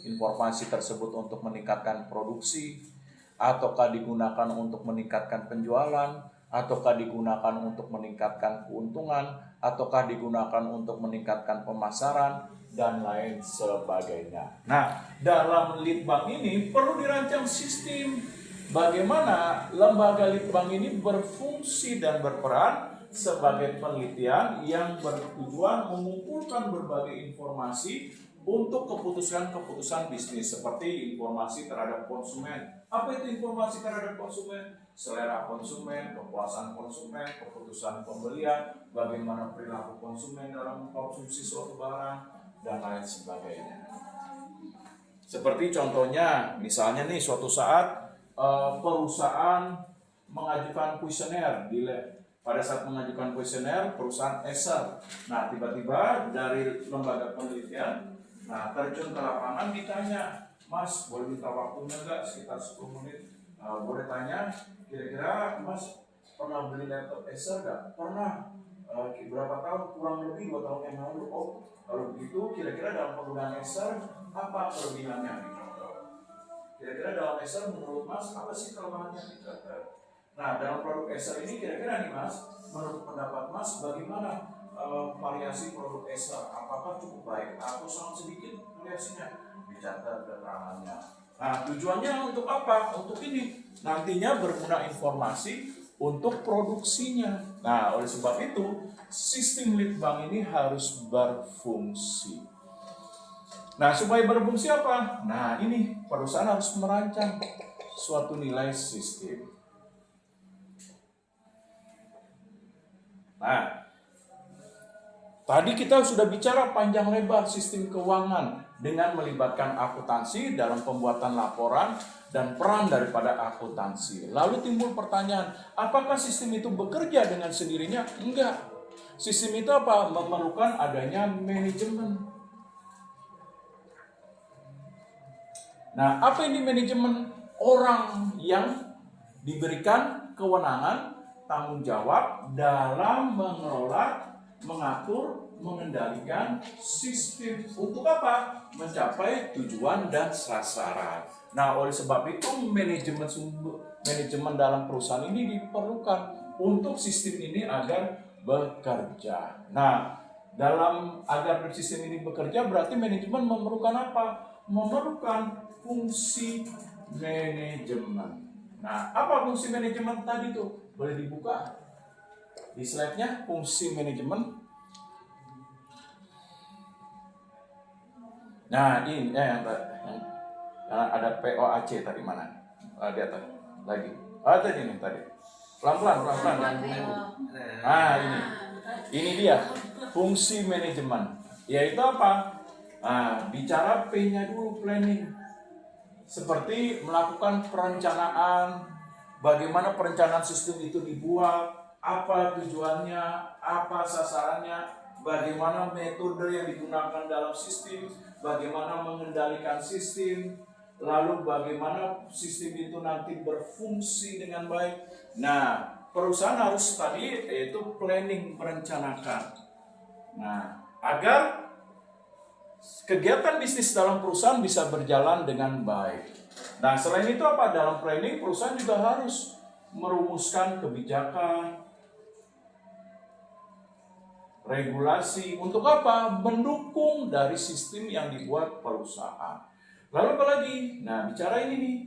informasi tersebut untuk meningkatkan produksi, ataukah digunakan untuk meningkatkan penjualan, ataukah digunakan untuk meningkatkan keuntungan, ataukah digunakan untuk meningkatkan pemasaran, dan lain sebagainya. Nah, dalam Litbang ini perlu dirancang sistem bagaimana lembaga Litbang ini berfungsi dan berperan sebagai penelitian yang bertujuan mengumpulkan berbagai informasi untuk keputusan-keputusan bisnis seperti informasi terhadap konsumen. Apa itu informasi terhadap konsumen? Selera konsumen, kepuasan konsumen, keputusan pembelian, bagaimana perilaku konsumen dalam mengkonsumsi suatu barang, dan lain sebagainya. Seperti contohnya, misalnya nih suatu saat perusahaan mengajukan kuesioner pada saat mengajukan kuesioner perusahaan Acer. Nah, tiba-tiba dari lembaga penelitian, terjun ke lapangan ditanya, Mas, boleh minta waktunya nggak sekitar 10 menit? Boleh tanya, kira-kira Mas pernah beli laptop Acer nggak? Pernah. Berapa tahun? Kurang lebih 2 tahun yang lalu. Oh, kalau begitu kira-kira dalam penggunaan Acer apa kelebihannya? Kira-kira dalam Acer menurut Mas apa sih kelemahannya? Nah, dalam produk Acer ini kira-kira nih Mas, menurut pendapat Mas bagaimana variasi produk Acer? Apakah cukup baik atau sangat sedikit variasinya? Dicatat keterangannya. Nah, tujuannya untuk apa? Untuk ini nantinya berguna informasi untuk produksinya. Nah, oleh sebab itu, sistem lead bank ini harus berfungsi. Nah, supaya berfungsi apa? Nah, ini perusahaan harus merancang suatu nilai sistem. Nah, tadi kita sudah bicara panjang lebar sistem keuangan dengan melibatkan akuntansi dalam pembuatan laporan dan peran daripada akuntansi. Lalu timbul pertanyaan, apakah sistem itu bekerja dengan sendirinya? Enggak. Sistem itu apa? Memerlukan adanya manajemen. Nah, apa ini manajemen? Orang yang diberikan kewenangan, tanggung jawab dalam mengelola, mengatur, mengendalikan sistem. Untuk apa? Mencapai tujuan dan sasaran. Nah, oleh sebab itu manajemen dalam perusahaan ini diperlukan untuk sistem ini agar bekerja. Nah, agar sistem ini bekerja berarti manajemen memerlukan apa? Memerlukan fungsi manajemen. Nah, apa fungsi manajemen tadi tuh? Boleh dibuka di slide-nya, fungsi manajemen. Nah, ini yang ada POAC tadi mana? Di atas lagi. Tadi ini tadi. Pelan-pelan. Nah, ini dia fungsi manajemen. Yaitu apa? Nah, bicara P-nya dulu, planning. Seperti melakukan perencanaan, bagaimana perencanaan sistem itu dibuat, apa tujuannya, apa sasarannya, bagaimana metode yang digunakan dalam sistem, bagaimana mengendalikan sistem, lalu bagaimana sistem itu nanti berfungsi dengan baik. Nah, perusahaan harus tadi yaitu planning, merencanakan. Nah, agar kegiatan bisnis dalam perusahaan bisa berjalan dengan baik. Nah, selain itu apa? Dalam planning, perusahaan juga harus merumuskan kebijakan, regulasi. Untuk apa? Mendukung dari sistem yang dibuat perusahaan. Lalu apa lagi? Nah, bicara ini nih.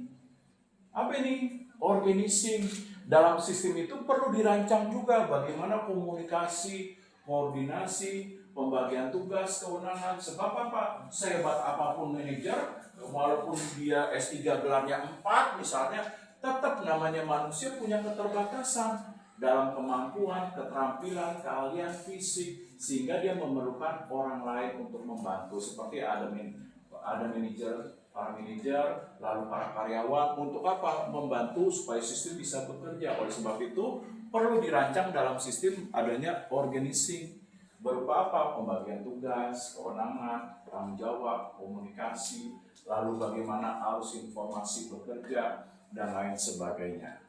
Apa ini? Organizing. Dalam sistem itu perlu dirancang juga bagaimana komunikasi, koordinasi, pembagian tugas, kewenangan. Sebab apa? Sehebat apapun manajer, walaupun dia S3 gelarnya 4 misalnya, tetap namanya manusia punya keterbatasan dalam kemampuan, keterampilan, keahlian fisik, sehingga dia memerlukan orang lain untuk membantu. Seperti ada manajer, para manajer, lalu para karyawan. Untuk apa? Membantu supaya sistem bisa bekerja. Oleh sebab itu, perlu dirancang dalam sistem adanya organizing. Berupa apa? Pembagian tugas, kewenangan, tanggung jawab, komunikasi, lalu bagaimana arus informasi bekerja, dan lain sebagainya.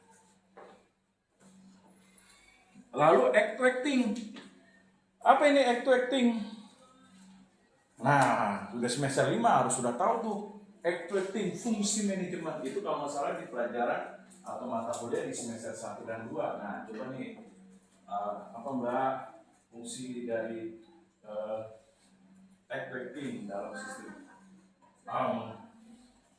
Lalu actuating. Apa ini actuating? Nah, udah semester 5 harus sudah tahu tuh. Actuating, fungsi manajemen. Itu kalau nggak salah di pelajaran atau mata kuliah di semester 1 dan 2. Nah, coba nih, apa Mbak? Fungsi dari actuating dalam sistem.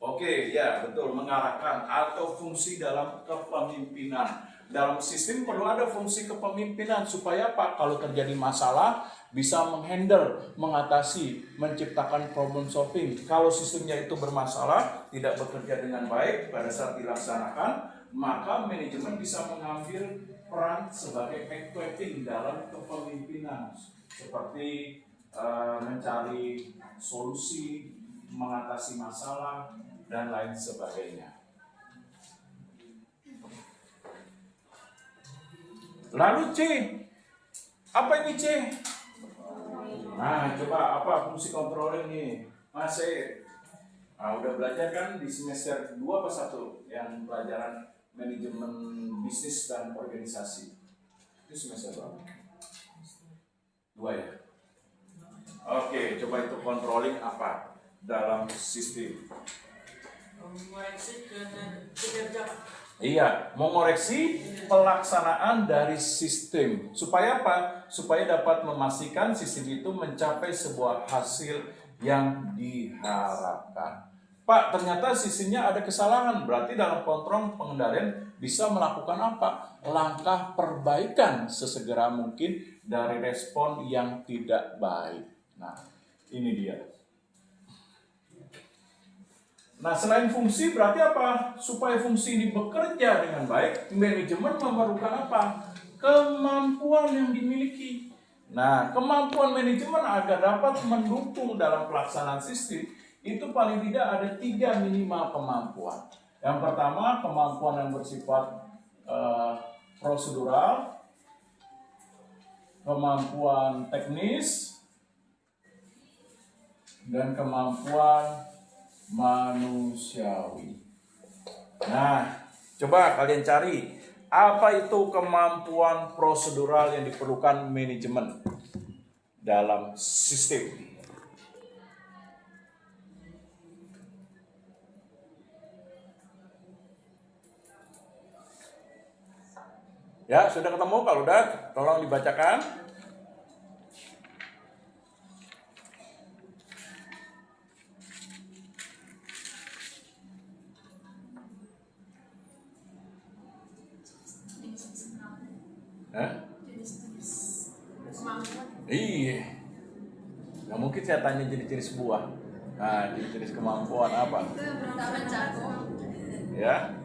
Oke, ya betul, mengarahkan atau fungsi dalam kepemimpinan. Dalam sistem perlu ada fungsi kepemimpinan supaya apa? Kalau terjadi masalah bisa menghandle, mengatasi, menciptakan problem solving. Kalau sistemnya itu bermasalah, tidak bekerja dengan baik pada saat dilaksanakan, maka manajemen bisa mengambil peran sebagai actuating dalam kepemimpinan, seperti mencari solusi, mengatasi masalah, dan lain sebagainya. Lalu C, apa ini C? Nah, coba apa fungsi controlling ini? Masih, udah belajar kan di semester 2 apa 1 yang pelajaran manajemen bisnis dan organisasi. Itu semester berapa? 2 ya? Oke, coba itu controlling apa dalam sistem? Mengoreksi kinerja. Iya, mengoreksi pelaksanaan dari sistem. Supaya apa? Supaya dapat memastikan sistem itu mencapai sebuah hasil yang diharapkan. Pak, ternyata sistemnya ada kesalahan. Berarti dalam kontrol pengendalian bisa melakukan apa? Langkah perbaikan sesegera mungkin dari respon yang tidak baik. Nah, ini dia. Nah, selain fungsi berarti apa? Supaya fungsi ini bekerja dengan baik, manajemen memerlukan apa? Kemampuan yang dimiliki. Nah, kemampuan manajemen agar dapat mendukung dalam pelaksanaan sistem itu paling tidak ada 3 minimal kemampuan. Yang pertama, kemampuan yang bersifat prosedural, kemampuan teknis, dan kemampuan manusiawi. Nah, coba kalian cari apa itu kemampuan prosedural yang diperlukan manajemen dalam sistem. Ya, sudah ketemu? Kalau udah, tolong dibacakan. Hah? Iya. Nggak mungkin saya tanya jenis-jenis buah. Nah, jenis-jenis kemampuan apa? Ya.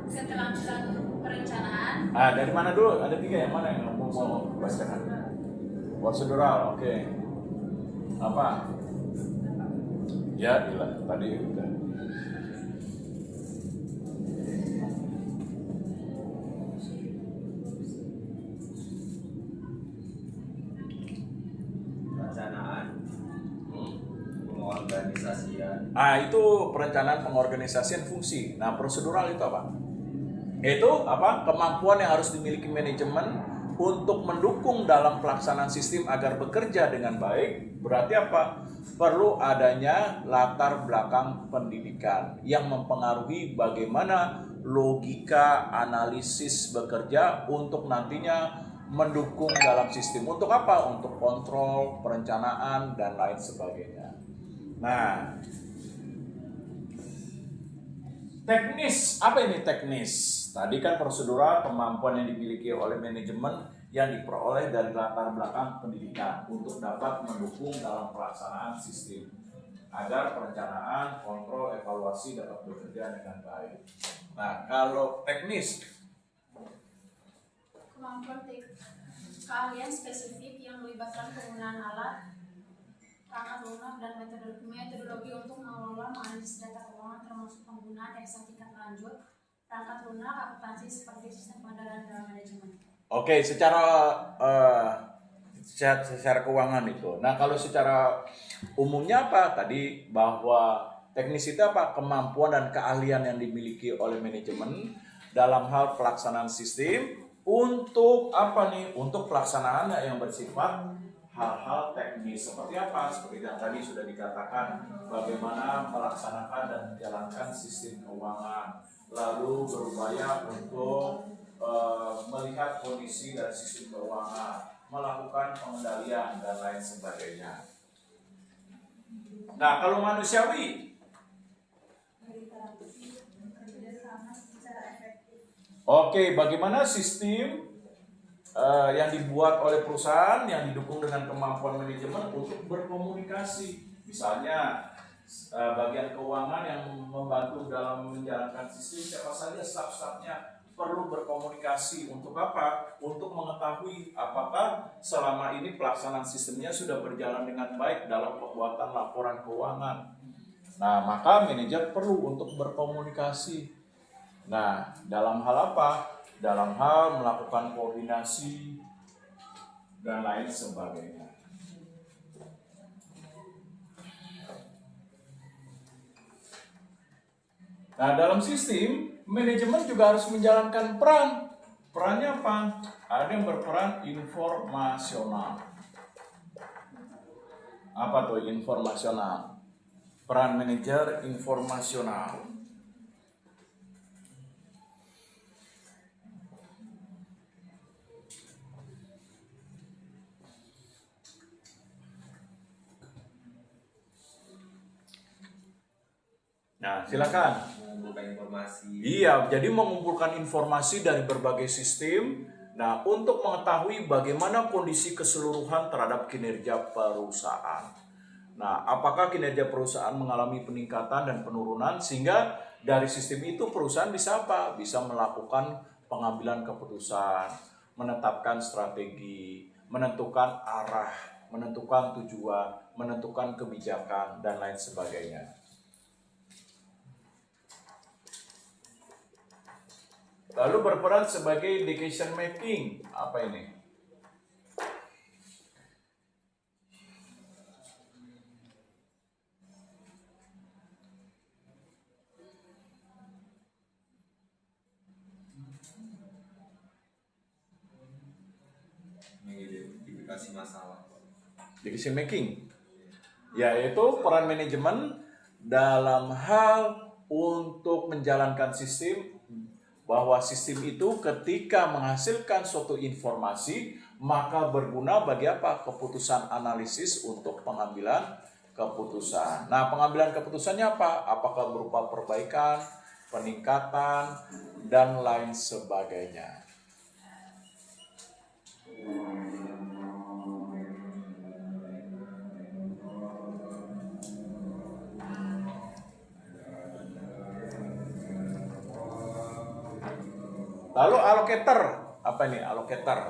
Keterampilan perencanaan. Dari mana dulu? Ada 3 yang mana yang mau bacakan? Prosedural, oke. Apa? Ya, gila. Tadi udah. Perencanaan, pengorganisasian. Itu perencanaan pengorganisasian fungsi. Nah, prosedural itu apa? Itu apa? Kemampuan yang harus dimiliki manajemen untuk mendukung dalam pelaksanaan sistem agar bekerja dengan baik. Berarti apa? Perlu adanya latar belakang pendidikan yang mempengaruhi bagaimana logika analisis bekerja untuk nantinya mendukung dalam sistem. Untuk apa? Untuk kontrol, perencanaan, dan lain sebagainya. Nah, teknis, apa ini teknis? Tadi kan prosedural, kemampuan yang dimiliki oleh manajemen yang diperoleh dari latar belakang pendidikan untuk dapat mendukung dalam pelaksanaan sistem agar perencanaan, kontrol, evaluasi dapat bekerja dengan baik. Nah, kalau teknis, Kemampuan keahlian spesifik yang melibatkan penggunaan alat, perangkat lunak, dan metodologi untuk mengelola menganalisis data keuangan termasuk penggunaan Excel tingkat lanjut, perangkat lunak, akuntansi seperti sistem pengendalian dalam manajemen. Oke, secara keuangan itu. Nah, kalau secara umumnya apa? Tadi bahwa teknis itu apa? Kemampuan dan keahlian yang dimiliki oleh manajemen dalam hal pelaksanaan sistem untuk apa nih? Untuk pelaksanaannya yang bersifat hal-hal teknis. Seperti apa? Seperti yang tadi sudah dikatakan, bagaimana melaksanakan dan menjalankan sistem keuangan, lalu berupaya untuk melihat kondisi dari sistem keuangan, melakukan pengendalian dan lain sebagainya. Nah, kalau manusiawi, oke, bagaimana sistem yang dibuat oleh perusahaan yang didukung dengan kemampuan manajemen untuk berkomunikasi, misalnya bagian keuangan yang membantu dalam menjalankan sistem, siapa saja staf-stafnya perlu berkomunikasi untuk apa? Untuk mengetahui apakah selama ini pelaksanaan sistemnya sudah berjalan dengan baik dalam pembuatan laporan keuangan. Nah, maka manajer perlu untuk berkomunikasi. Nah, dalam hal apa? Dalam hal melakukan koordinasi dan lain sebagainya. Nah, dalam sistem, manajemen juga harus menjalankan peran. Perannya apa? Ada yang berperan informasional. Apa tuh informasional? Peran manajer informasional. Nah, silakan. mengumpulkan informasi. Iya, jadi mengumpulkan informasi dari berbagai sistem. Nah, untuk mengetahui bagaimana kondisi keseluruhan terhadap kinerja perusahaan. Nah, apakah kinerja perusahaan mengalami peningkatan dan penurunan sehingga dari sistem itu perusahaan bisa apa? Bisa melakukan pengambilan keputusan, menetapkan strategi, menentukan arah, menentukan tujuan, menentukan kebijakan dan lain sebagainya. Lalu berperan sebagai decision making. Apa ini? Mengidentifikasi masalah. Decision making, yaitu peran manajemen dalam hal untuk menjalankan sistem, bahwa sistem itu ketika menghasilkan suatu informasi maka berguna bagi apa? Keputusan analisis untuk pengambilan keputusan. Nah, pengambilan keputusannya apa? Apakah berupa perbaikan, peningkatan, dan lain sebagainya. Lalu allocator, apa ini allocator?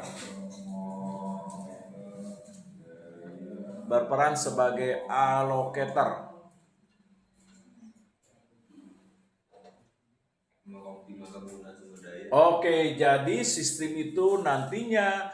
Berperan sebagai allocator. Mengoptimalkan penggunaan sumber daya. Oke, jadi sistem itu nantinya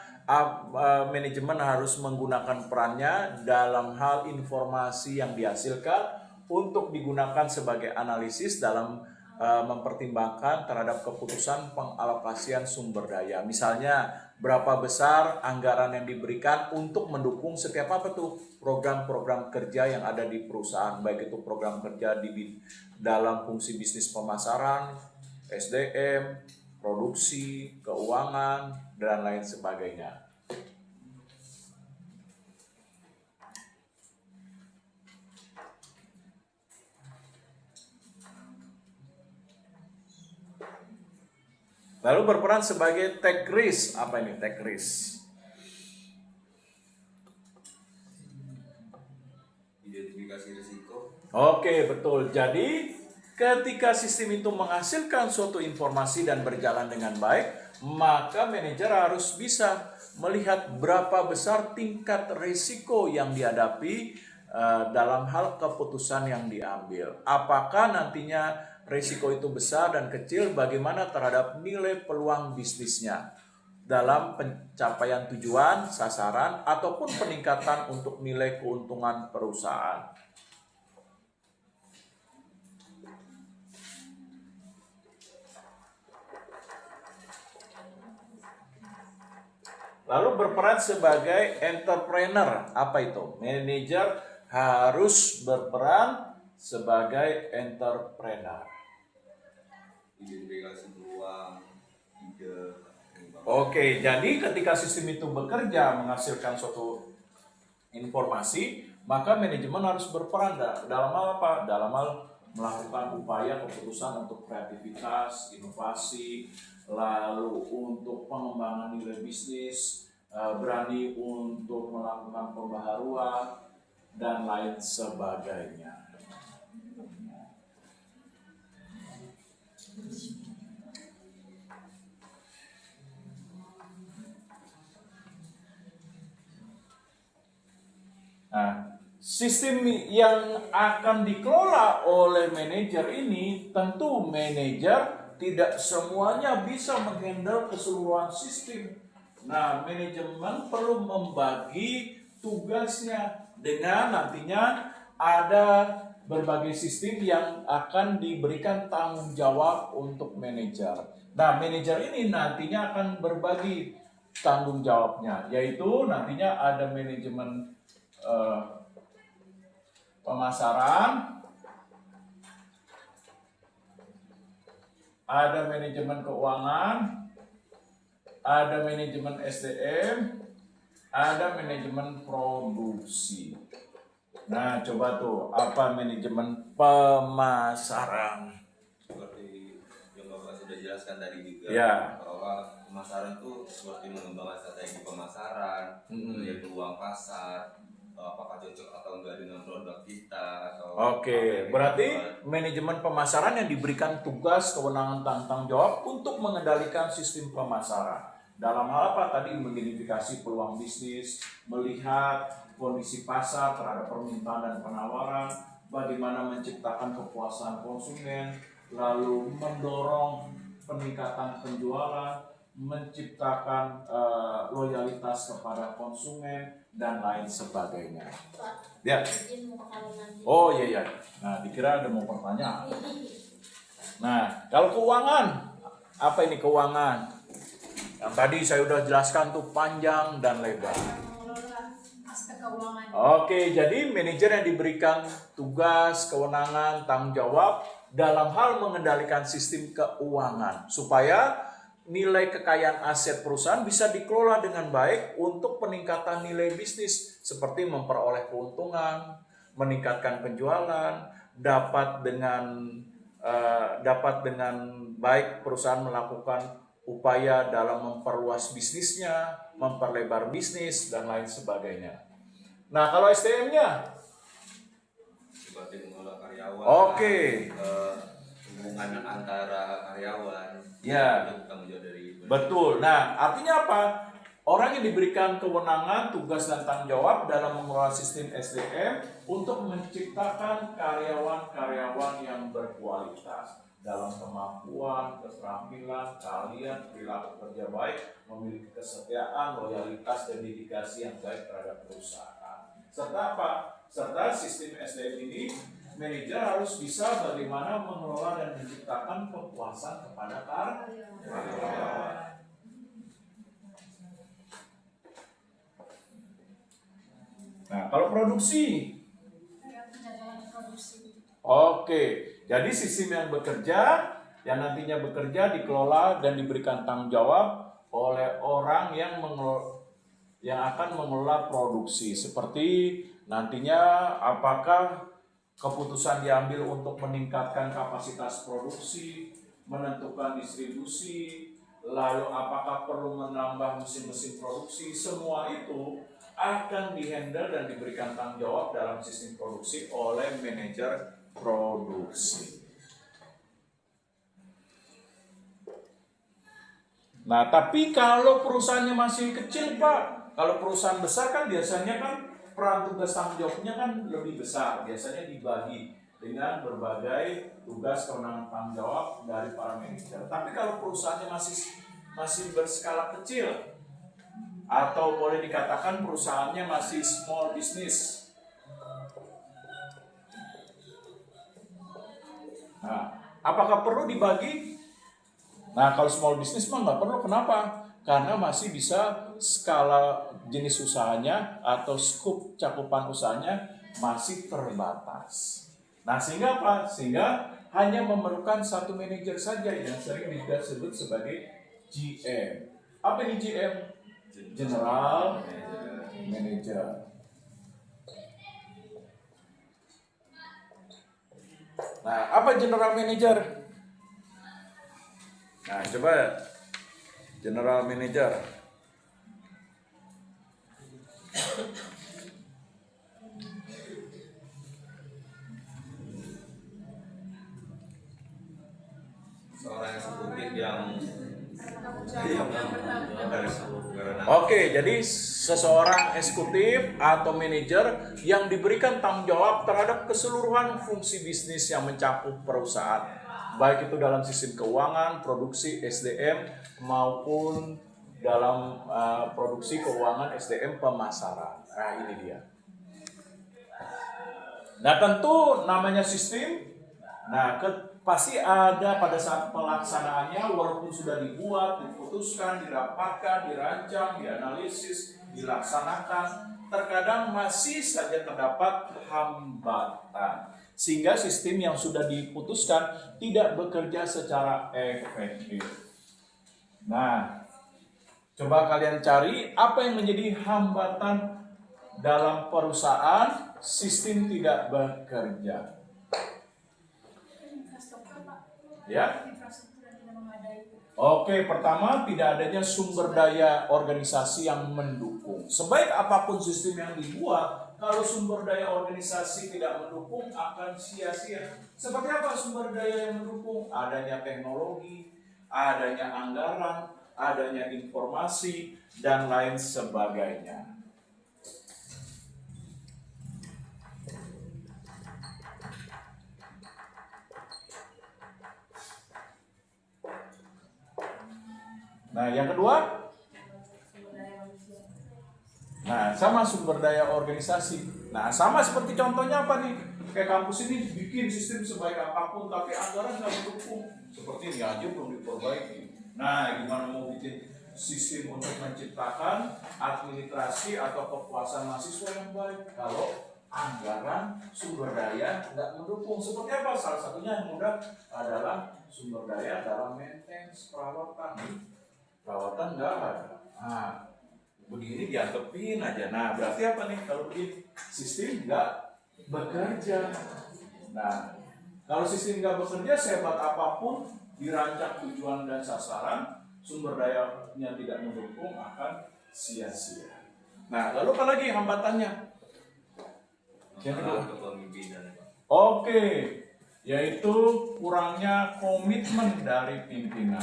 manajemen harus menggunakan perannya dalam hal informasi yang dihasilkan untuk digunakan sebagai analisis dalam mempertimbangkan terhadap keputusan pengalokasian sumber daya. Misalnya, berapa besar anggaran yang diberikan untuk mendukung setiap apa tuh program-program kerja yang ada di perusahaan, baik itu program kerja di dalam fungsi bisnis pemasaran, SDM, produksi, keuangan, dan lain sebagainya. Lalu berperan sebagai take risk. Apa ini take risk? Identifikasi risiko. Oke, betul. Jadi ketika sistem itu menghasilkan suatu informasi dan berjalan dengan baik, maka manajer harus bisa melihat berapa besar tingkat risiko yang dihadapi dalam hal keputusan yang diambil. Apakah nantinya risiko itu besar dan kecil, bagaimana terhadap nilai peluang bisnisnya dalam pencapaian tujuan, sasaran, ataupun peningkatan untuk nilai keuntungan perusahaan. Lalu berperan sebagai entrepreneur. Apa itu? Manajer harus berperan sebagai entrepreneur. Identifikasi peluang, ide. Oke, jadi ketika sistem itu bekerja menghasilkan suatu informasi, maka manajemen harus berperan dalam hal apa? Dalam hal melakukan upaya keputusan untuk kreativitas, inovasi, lalu untuk pengembangan nilai bisnis, berani untuk melakukan pembaharuan, dan lain sebagainya. Nah, sistem yang akan dikelola oleh manajer ini, tentu manajer tidak semuanya bisa menghandle keseluruhan sistem. Nah, manajemen perlu membagi tugasnya dengan nantinya ada berbagai sistem yang akan diberikan tanggung jawab untuk manajer. Nah, manajer ini nantinya akan berbagi tanggung jawabnya, yaitu nantinya ada manajemen pemasaran, ada manajemen keuangan, ada manajemen SDM, ada manajemen produksi. Nah, coba tuh apa manajemen pemasaran. Seperti yang Bapak sudah jelaskan tadi juga, Ya. bahwa pemasaran itu seperti mengembangkan strategi pemasaran, melihat peluang pasar, apakah cocok atau enggak dengan produk kita atau apa Oke, yang kita berarti buat. manajemen pemasaran yang diberikan tugas, kewenangan, tanggung jawab untuk mengendalikan sistem pemasaran. Dalam hal apa tadi? Mengidentifikasi peluang bisnis, melihat kondisi pasar terhadap permintaan dan penawaran, bagaimana menciptakan kepuasan konsumen, lalu mendorong peningkatan penjualan, menciptakan loyalitas kepada konsumen, dan lain sebagainya. Pak, Ya. izin mau kali nanti. Oh iya. Nah, dikira ada mau pertanyaan. Nah, kalau keuangan, apa ini keuangan? Yang tadi saya udah jelaskan tuh panjang dan lebar. Mengelola aspek keuangan. Oke, jadi manajer yang diberikan tugas, kewenangan, tanggung jawab dalam hal mengendalikan sistem keuangan supaya nilai kekayaan aset perusahaan bisa dikelola dengan baik untuk peningkatan nilai bisnis seperti memperoleh keuntungan, meningkatkan penjualan, dapat dengan baik perusahaan melakukan upaya dalam memperluas bisnisnya, memperlebar bisnis dan lain sebagainya. Nah, kalau SDM-nya, Seperti mengelola karyawan, oke. hubungan antara karyawan, Ya. itu tanggung jawab dari Betul. Nah, artinya apa? Orang yang diberikan kewenangan, tugas, dan tanggung jawab dalam mengelola sistem SDM untuk menciptakan karyawan-karyawan yang berkualitas dalam kemampuan, keterampilan, keahlian, perilaku kerja baik, memiliki kesetiaan, loyalitas, dan dedikasi yang baik terhadap perusahaan. Serta apa? Serta sistem SDM ini manajer harus bisa bagaimana mengelola dan menciptakan kepuasan kepada karyawan. Nah, kalau produksi, Penjadwalan produksi. oke. Jadi sistem yang bekerja, yang nantinya bekerja dikelola dan diberikan tanggung jawab oleh orang yang akan mengelola produksi. Seperti nantinya apakah keputusan diambil untuk meningkatkan kapasitas produksi, menentukan distribusi, lalu apakah perlu menambah mesin-mesin produksi, semua itu akan dihandle dan diberikan tanggung jawab dalam sistem produksi oleh manajer produksi. Nah, tapi kalau perusahaannya masih kecil, Pak, kalau perusahaan besar kan biasanya kan peran tugas tanggung jawabnya kan lebih besar, biasanya dibagi dengan berbagai tugas kewenangan tanggung jawab dari para manajer. Tapi kalau perusahaannya masih berskala kecil, atau boleh dikatakan perusahaannya masih small business. Nah, apakah perlu dibagi? Nah, kalau small business mah nggak perlu. Kenapa? Karena masih bisa skala jenis usahanya atau skup cakupan usahanya masih terbatas. Nah, sehingga apa? Sehingga hanya memerlukan satu manajer saja yang sering disebut sebagai GM. Apa ini GM? General Manager. Nah, apa General Manager? Nah, coba General Manager. seorang eksekutif yang Oke, jadi seseorang eksekutif atau manajer yang diberikan tanggung jawab terhadap keseluruhan fungsi bisnis yang mencakup perusahaan, baik itu dalam sistem keuangan, produksi SDM maupun dalam produksi keuangan SDM pemasaran. Nah, ini dia. Nah, tentu namanya sistem. Nah, pasti ada pada saat pelaksanaannya, walaupun sudah dibuat, diputuskan, dirapatkan, dirancang, dianalisis, dilaksanakan, terkadang masih saja terdapat hambatan. Sehingga sistem yang sudah diputuskan tidak bekerja secara efektif. Nah, coba kalian cari apa yang menjadi hambatan dalam perusahaan sistem tidak bekerja. Ya. Infrastruktur yang tidak memadai. Oke, pertama tidak adanya sumber daya organisasi yang mendukung. Sebaik apapun sistem yang dibuat, kalau sumber daya organisasi tidak mendukung akan sia-sia. Seperti apa sumber daya yang mendukung? Adanya teknologi, adanya anggaran, adanya informasi, dan lain sebagainya. Nah, yang kedua, nah sama sumber daya organisasi. Nah, sama seperti contohnya apa nih? Kayak kampus ini bikin sistem sebaik apapun, tapi anggaran nggak mendukung. Seperti ini aja belum diperbaiki. Nah, gimana mau bikin sistem untuk menciptakan administrasi atau kepuasan mahasiswa yang baik kalau anggaran sumber daya nggak mendukung? Seperti apa? Salah satunya yang mudah adalah sumber daya dalam maintenance, perawatan nggak ada. Nah, begini diantepin aja. Nah, berarti apa nih kalau begini? Sistem nggak bekerja. Nah, kalau sistem nggak bekerja, sehebat apapun dirancang tujuan dan sasaran, sumber dayanya tidak mendukung akan sia-sia. Nah, lalu apa lagi hambatannya? Yang kedua, kepemimpinan. oke, yaitu kurangnya komitmen dari pimpinan.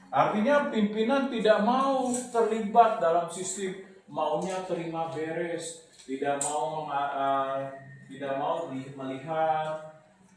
Artinya pimpinan tidak mau terlibat dalam sistem, maunya terima beres, tidak mau melihat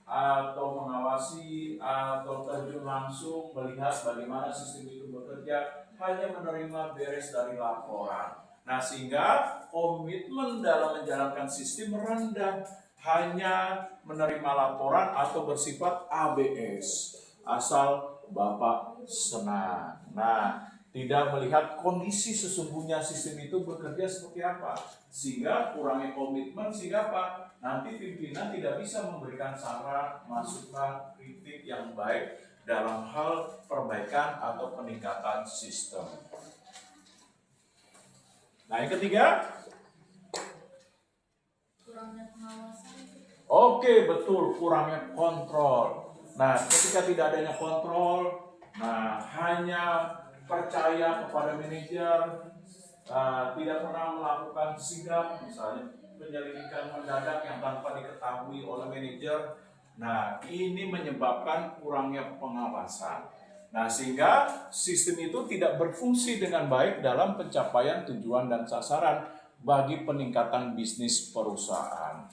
atau mengawasi atau terjun langsung melihat bagaimana sistem itu bekerja, hanya menerima beres dari laporan. Nah, sehingga komitmen dalam menjalankan sistem rendah, hanya menerima laporan atau bersifat ABS, asal Bapak senang. Nah, tidak melihat kondisi sesungguhnya sistem itu bekerja seperti apa, sehingga kurangnya komitmen, sehingga apa? Nanti pimpinan tidak bisa memberikan saran, masukan, kritik yang baik dalam hal perbaikan atau peningkatan sistem. Nah, yang ketiga, Kurangnya pengawasan. oke, betul, kurangnya kontrol. Nah, ketika tidak adanya kontrol, nah hanya percaya kepada manajer, tidak pernah melakukan sigap, misalnya penyelidikan mendadak yang tanpa diketahui oleh manajer. Nah, ini menyebabkan kurangnya pengawasan. Nah, sehingga sistem itu tidak berfungsi dengan baik dalam pencapaian tujuan dan sasaran bagi peningkatan bisnis perusahaan.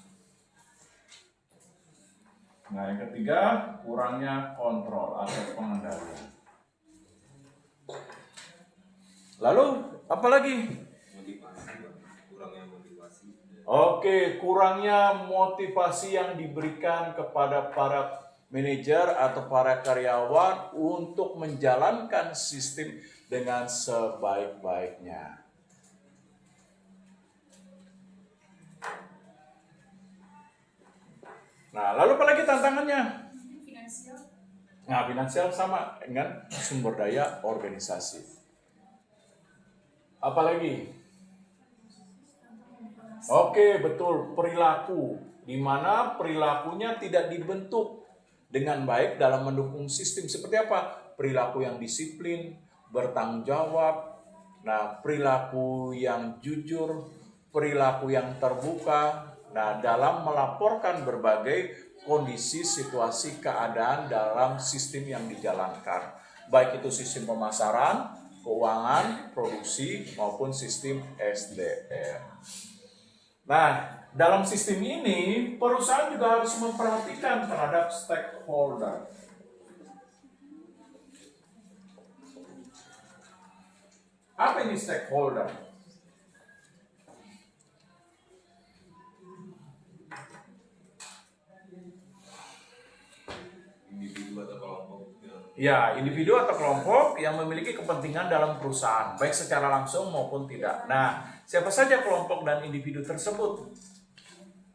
Nah, yang ketiga, kurangnya kontrol atau pengendalian. Lalu, apa lagi? Motivasi, kurangnya motivasi. Oke, kurangnya motivasi yang diberikan kepada para manajer atau para karyawan untuk menjalankan sistem dengan sebaik-baiknya. Nah, lalu apa lagi tantangannya? Finansial. Nah, finansial sama dengan sumber daya organisasi. Apalagi? Oke, betul, perilaku. Di mana perilakunya tidak dibentuk dengan baik dalam mendukung sistem. Seperti apa? Perilaku yang disiplin, bertanggung jawab, nah, perilaku yang jujur, perilaku yang terbuka, nah, dalam melaporkan berbagai kondisi, situasi, keadaan dalam sistem yang dijalankan. Baik itu sistem pemasaran, keuangan, produksi, maupun sistem SDM. Nah, dalam sistem ini, perusahaan juga harus memperhatikan terhadap stakeholder. Apa ini stakeholder? Individu atau kelompok. Ya, individu atau kelompok yang memiliki kepentingan dalam perusahaan, baik secara langsung maupun tidak. Nah, siapa saja kelompok dan individu tersebut?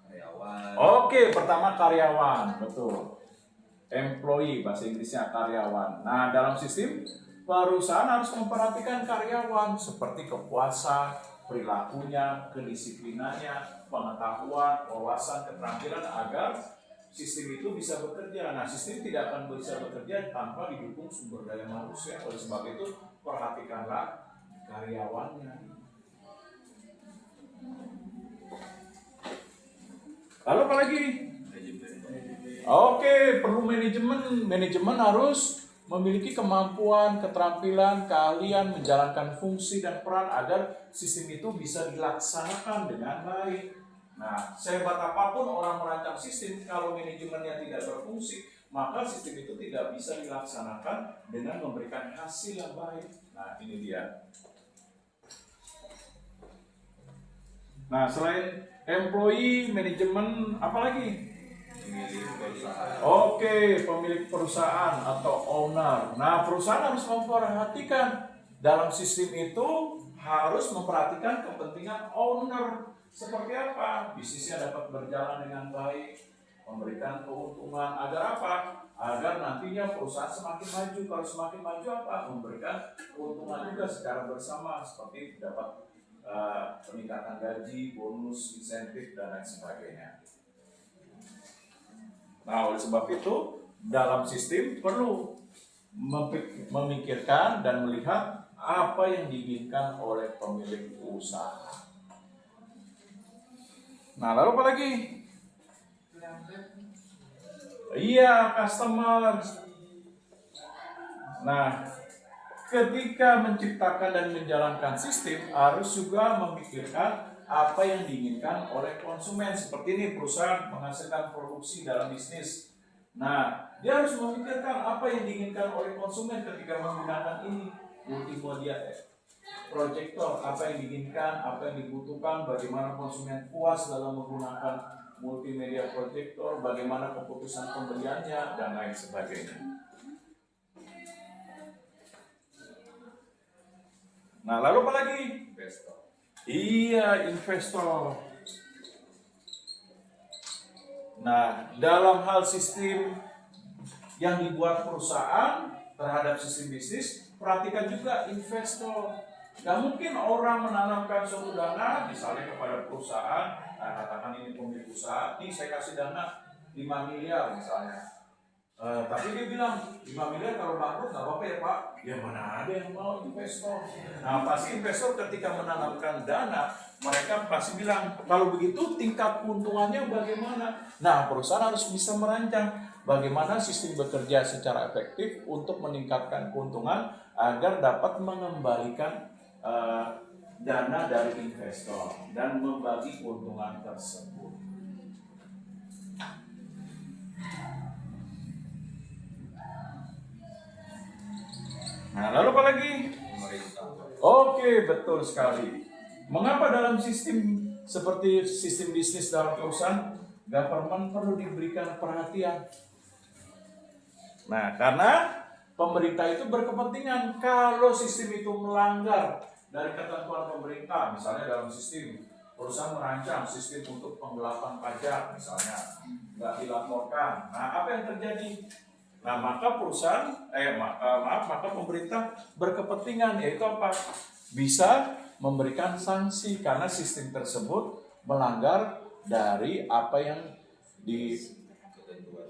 Karyawan. Oke, pertama karyawan, betul. Employee, bahasa Inggrisnya karyawan. Nah, dalam sistem perusahaan harus memperhatikan karyawan seperti kepuasan, perilakunya, kedisiplinannya, pengetahuan, wawasan, keterampilan agar sistem itu bisa bekerja. Nah, sistem tidak akan bisa bekerja tanpa didukung sumber daya manusia. Oleh sebab itu, perhatikanlah karyawannya. Lalu apa lagi? Oke, perlu manajemen. Manajemen harus memiliki kemampuan, keterampilan, keahlian menjalankan fungsi dan peran agar sistem itu bisa dilaksanakan dengan baik. Nah, sehebat apapun orang merancang sistem, kalau manajemennya tidak berfungsi, maka sistem itu tidak bisa dilaksanakan dengan memberikan hasil yang baik. Nah, ini dia. Nah, selain employee, manajemen, apa lagi? Pemilik perusahaan. Oke, pemilik perusahaan atau owner. Nah, perusahaan harus memperhatikan dalam sistem itu harus memperhatikan kepentingan owner. Seperti apa? Bisnisnya dapat berjalan dengan baik, memberikan keuntungan agar apa? Agar nantinya perusahaan semakin maju. Kalau semakin maju apa? Memberikan keuntungan juga secara bersama seperti dapat peningkatan gaji, bonus, insentif dan lain sebagainya. Nah, oleh sebab itu dalam sistem perlu memikirkan dan melihat apa yang diinginkan oleh pemilik usaha. Nah, lalu apa lagi? Iya, customer. Nah, ketika menciptakan dan menjalankan sistem harus juga memikirkan apa yang diinginkan oleh konsumen. Seperti ini, perusahaan menghasilkan produksi dalam bisnis. Nah, dia harus memikirkan apa yang diinginkan oleh konsumen ketika menggunakan ini multimedia proyektor, apa yang diinginkan, apa yang dibutuhkan, bagaimana konsumen puas dalam menggunakan multimedia proyektor, bagaimana keputusan pembeliannya, dan lain sebagainya. Nah, lalu apa lagi? Investor. Iya, investor. Nah, dalam hal sistem yang dibuat perusahaan terhadap sistem bisnis, perhatikan juga investor. Gak mungkin orang menanamkan suatu dana, misalnya kepada perusahaan, katakan ini pemilik usaha, nih saya kasih dana 5 miliar misalnya. Tapi dia bilang 5 miliar kalau bangkrut nggak apa-apa ya Pak. Ya mana ada yang mau investor. Nah, pasti investor ketika menanamkan dana, mereka pasti bilang kalau begitu tingkat keuntungannya bagaimana. Nah, perusahaan harus bisa merancang bagaimana sistem bekerja secara efektif untuk meningkatkan keuntungan agar dapat mengembalikan dana dari investor dan membagi keuntungan tersebut. Nah, lalu apa lagi? Pemerintah. Oke, betul sekali. Mengapa dalam sistem seperti sistem bisnis dalam perusahaan, government perlu diberikan perhatian? Nah, karena pemerintah itu berkepentingan kalau sistem itu melanggar dari ketentuan pemerintah, misalnya dalam sistem perusahaan merancang sistem untuk penggelapan pajak, misalnya nggak dilaporkan. Nah, apa yang terjadi? Nah, maka perusahaan, maka pemerintah berkepentingan, yaitu apa? Bisa memberikan sanksi karena sistem tersebut melanggar dari apa yang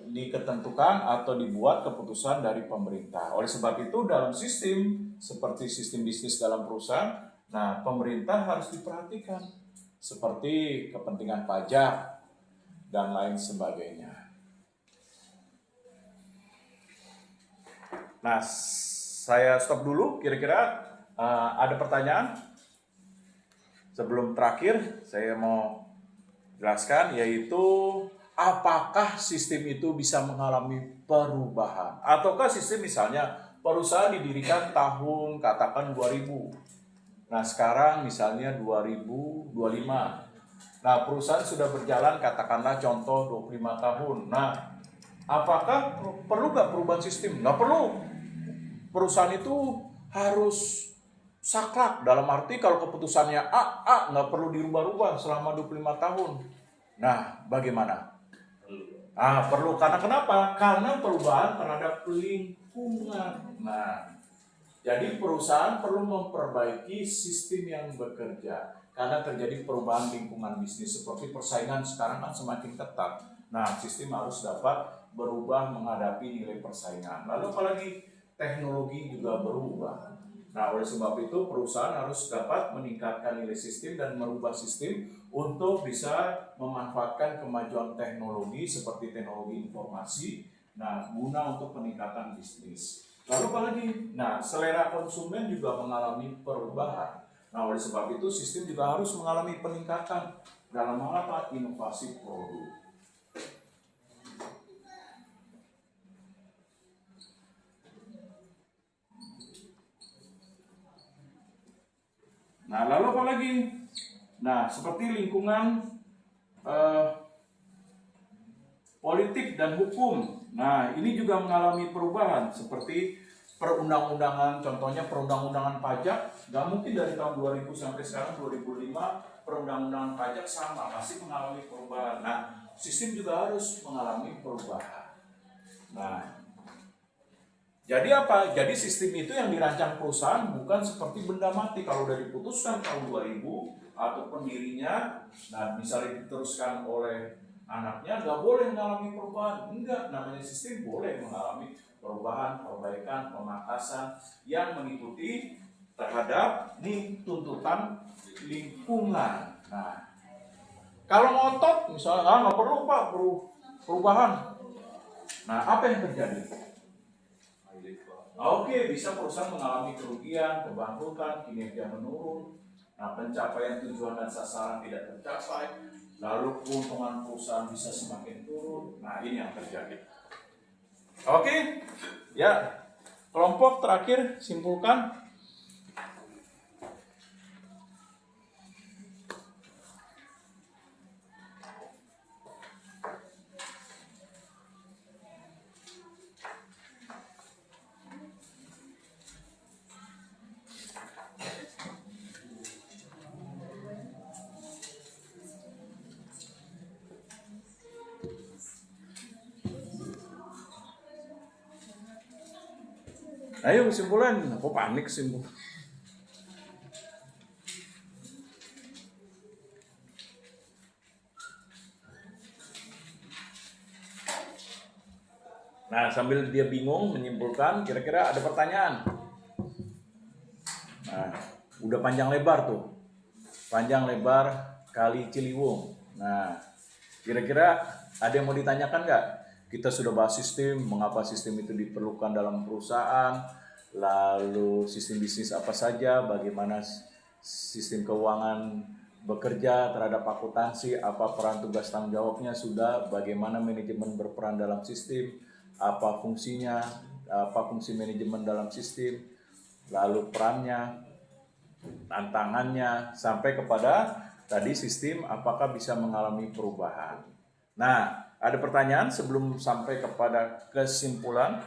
diketentukan atau dibuat keputusan dari pemerintah. Oleh sebab itu dalam sistem seperti sistem bisnis dalam perusahaan, nah pemerintah harus diperhatikan seperti kepentingan pajak dan lain sebagainya. Nah, saya stop dulu. Kira-kira ada pertanyaan? Sebelum terakhir, saya mau jelaskan, yaitu apakah sistem itu bisa mengalami perubahan? Ataukah sistem misalnya perusahaan didirikan tahun katakan 2000. Nah, sekarang misalnya 2025. Nah, perusahaan sudah berjalan katakanlah contoh 25 tahun. Nah, apakah perlu nggak perubahan sistem? Nggak perlu. Perusahaan itu harus saklek, dalam arti kalau keputusannya A nggak perlu dirubah-rubah selama 25 tahun. Nah, bagaimana? Perlu. Karena kenapa? Karena perubahan terhadap lingkungan. Nah, jadi perusahaan perlu memperbaiki sistem yang bekerja. karena terjadi perubahan lingkungan bisnis seperti persaingan sekarang kan semakin ketat. Nah, sistem harus dapat berubah menghadapi nilai persaingan. Lalu apalagi teknologi juga berubah. Nah, oleh sebab itu perusahaan harus dapat meningkatkan nilai sistem dan merubah sistem untuk bisa memanfaatkan kemajuan teknologi seperti teknologi informasi, nah, guna untuk peningkatan bisnis. Lalu apalagi? Nah, selera konsumen juga mengalami perubahan. Nah, oleh sebab itu sistem juga harus mengalami peningkatan dalam hal apa? Inovasi produk. Nah, lalu apa lagi? Nah, seperti lingkungan politik dan hukum. Nah, ini juga mengalami perubahan seperti perundang-undangan, contohnya perundang-undangan pajak, nggak mungkin dari tahun 2000 sampai sekarang 2005 perundang-undangan pajak sama, masih mengalami perubahan. Nah, sistem juga harus mengalami perubahan. Nah, jadi apa? Jadi sistem itu yang dirancang perusahaan bukan seperti benda mati. Kalau udah diputuskan tahun 2000 atau pendirinya, nah misalnya diteruskan oleh anaknya, nggak boleh mengalami perubahan. Enggak, namanya sistem boleh mengalami perubahan, perbaikan, pemangkasan yang mengikuti terhadap tuntutan lingkungan. Nah, kalau ngotot misalnya, nggak perlu Pak perubahan. Nah, apa yang terjadi? Oke, bisa perusahaan mengalami kerugian, kebangkrutan, kinerja menurun, nah pencapaian tujuan dan sasaran tidak tercapai, lalu keuntungan perusahaan bisa semakin turun. Nah, ini yang terjadi. Oke, ya, kelompok terakhir simpulkan. Ayo kesimpulan, kok panik kesimpulan? Nah, sambil dia bingung menyimpulkan, kira-kira ada pertanyaan? Nah, udah panjang lebar tuh. Panjang lebar kali Ciliwung. Nah, kira-kira ada yang mau ditanyakan nggak? Kita sudah bahas sistem, mengapa sistem itu diperlukan dalam perusahaan, lalu sistem bisnis apa saja, bagaimana sistem keuangan bekerja terhadap akuntansi, apa peran tugas tanggung jawabnya sudah, bagaimana manajemen berperan dalam sistem, apa fungsinya, apa fungsi manajemen dalam sistem, lalu perannya, tantangannya, sampai kepada tadi sistem apakah bisa mengalami perubahan. Nah, ada pertanyaan sebelum sampai kepada kesimpulan?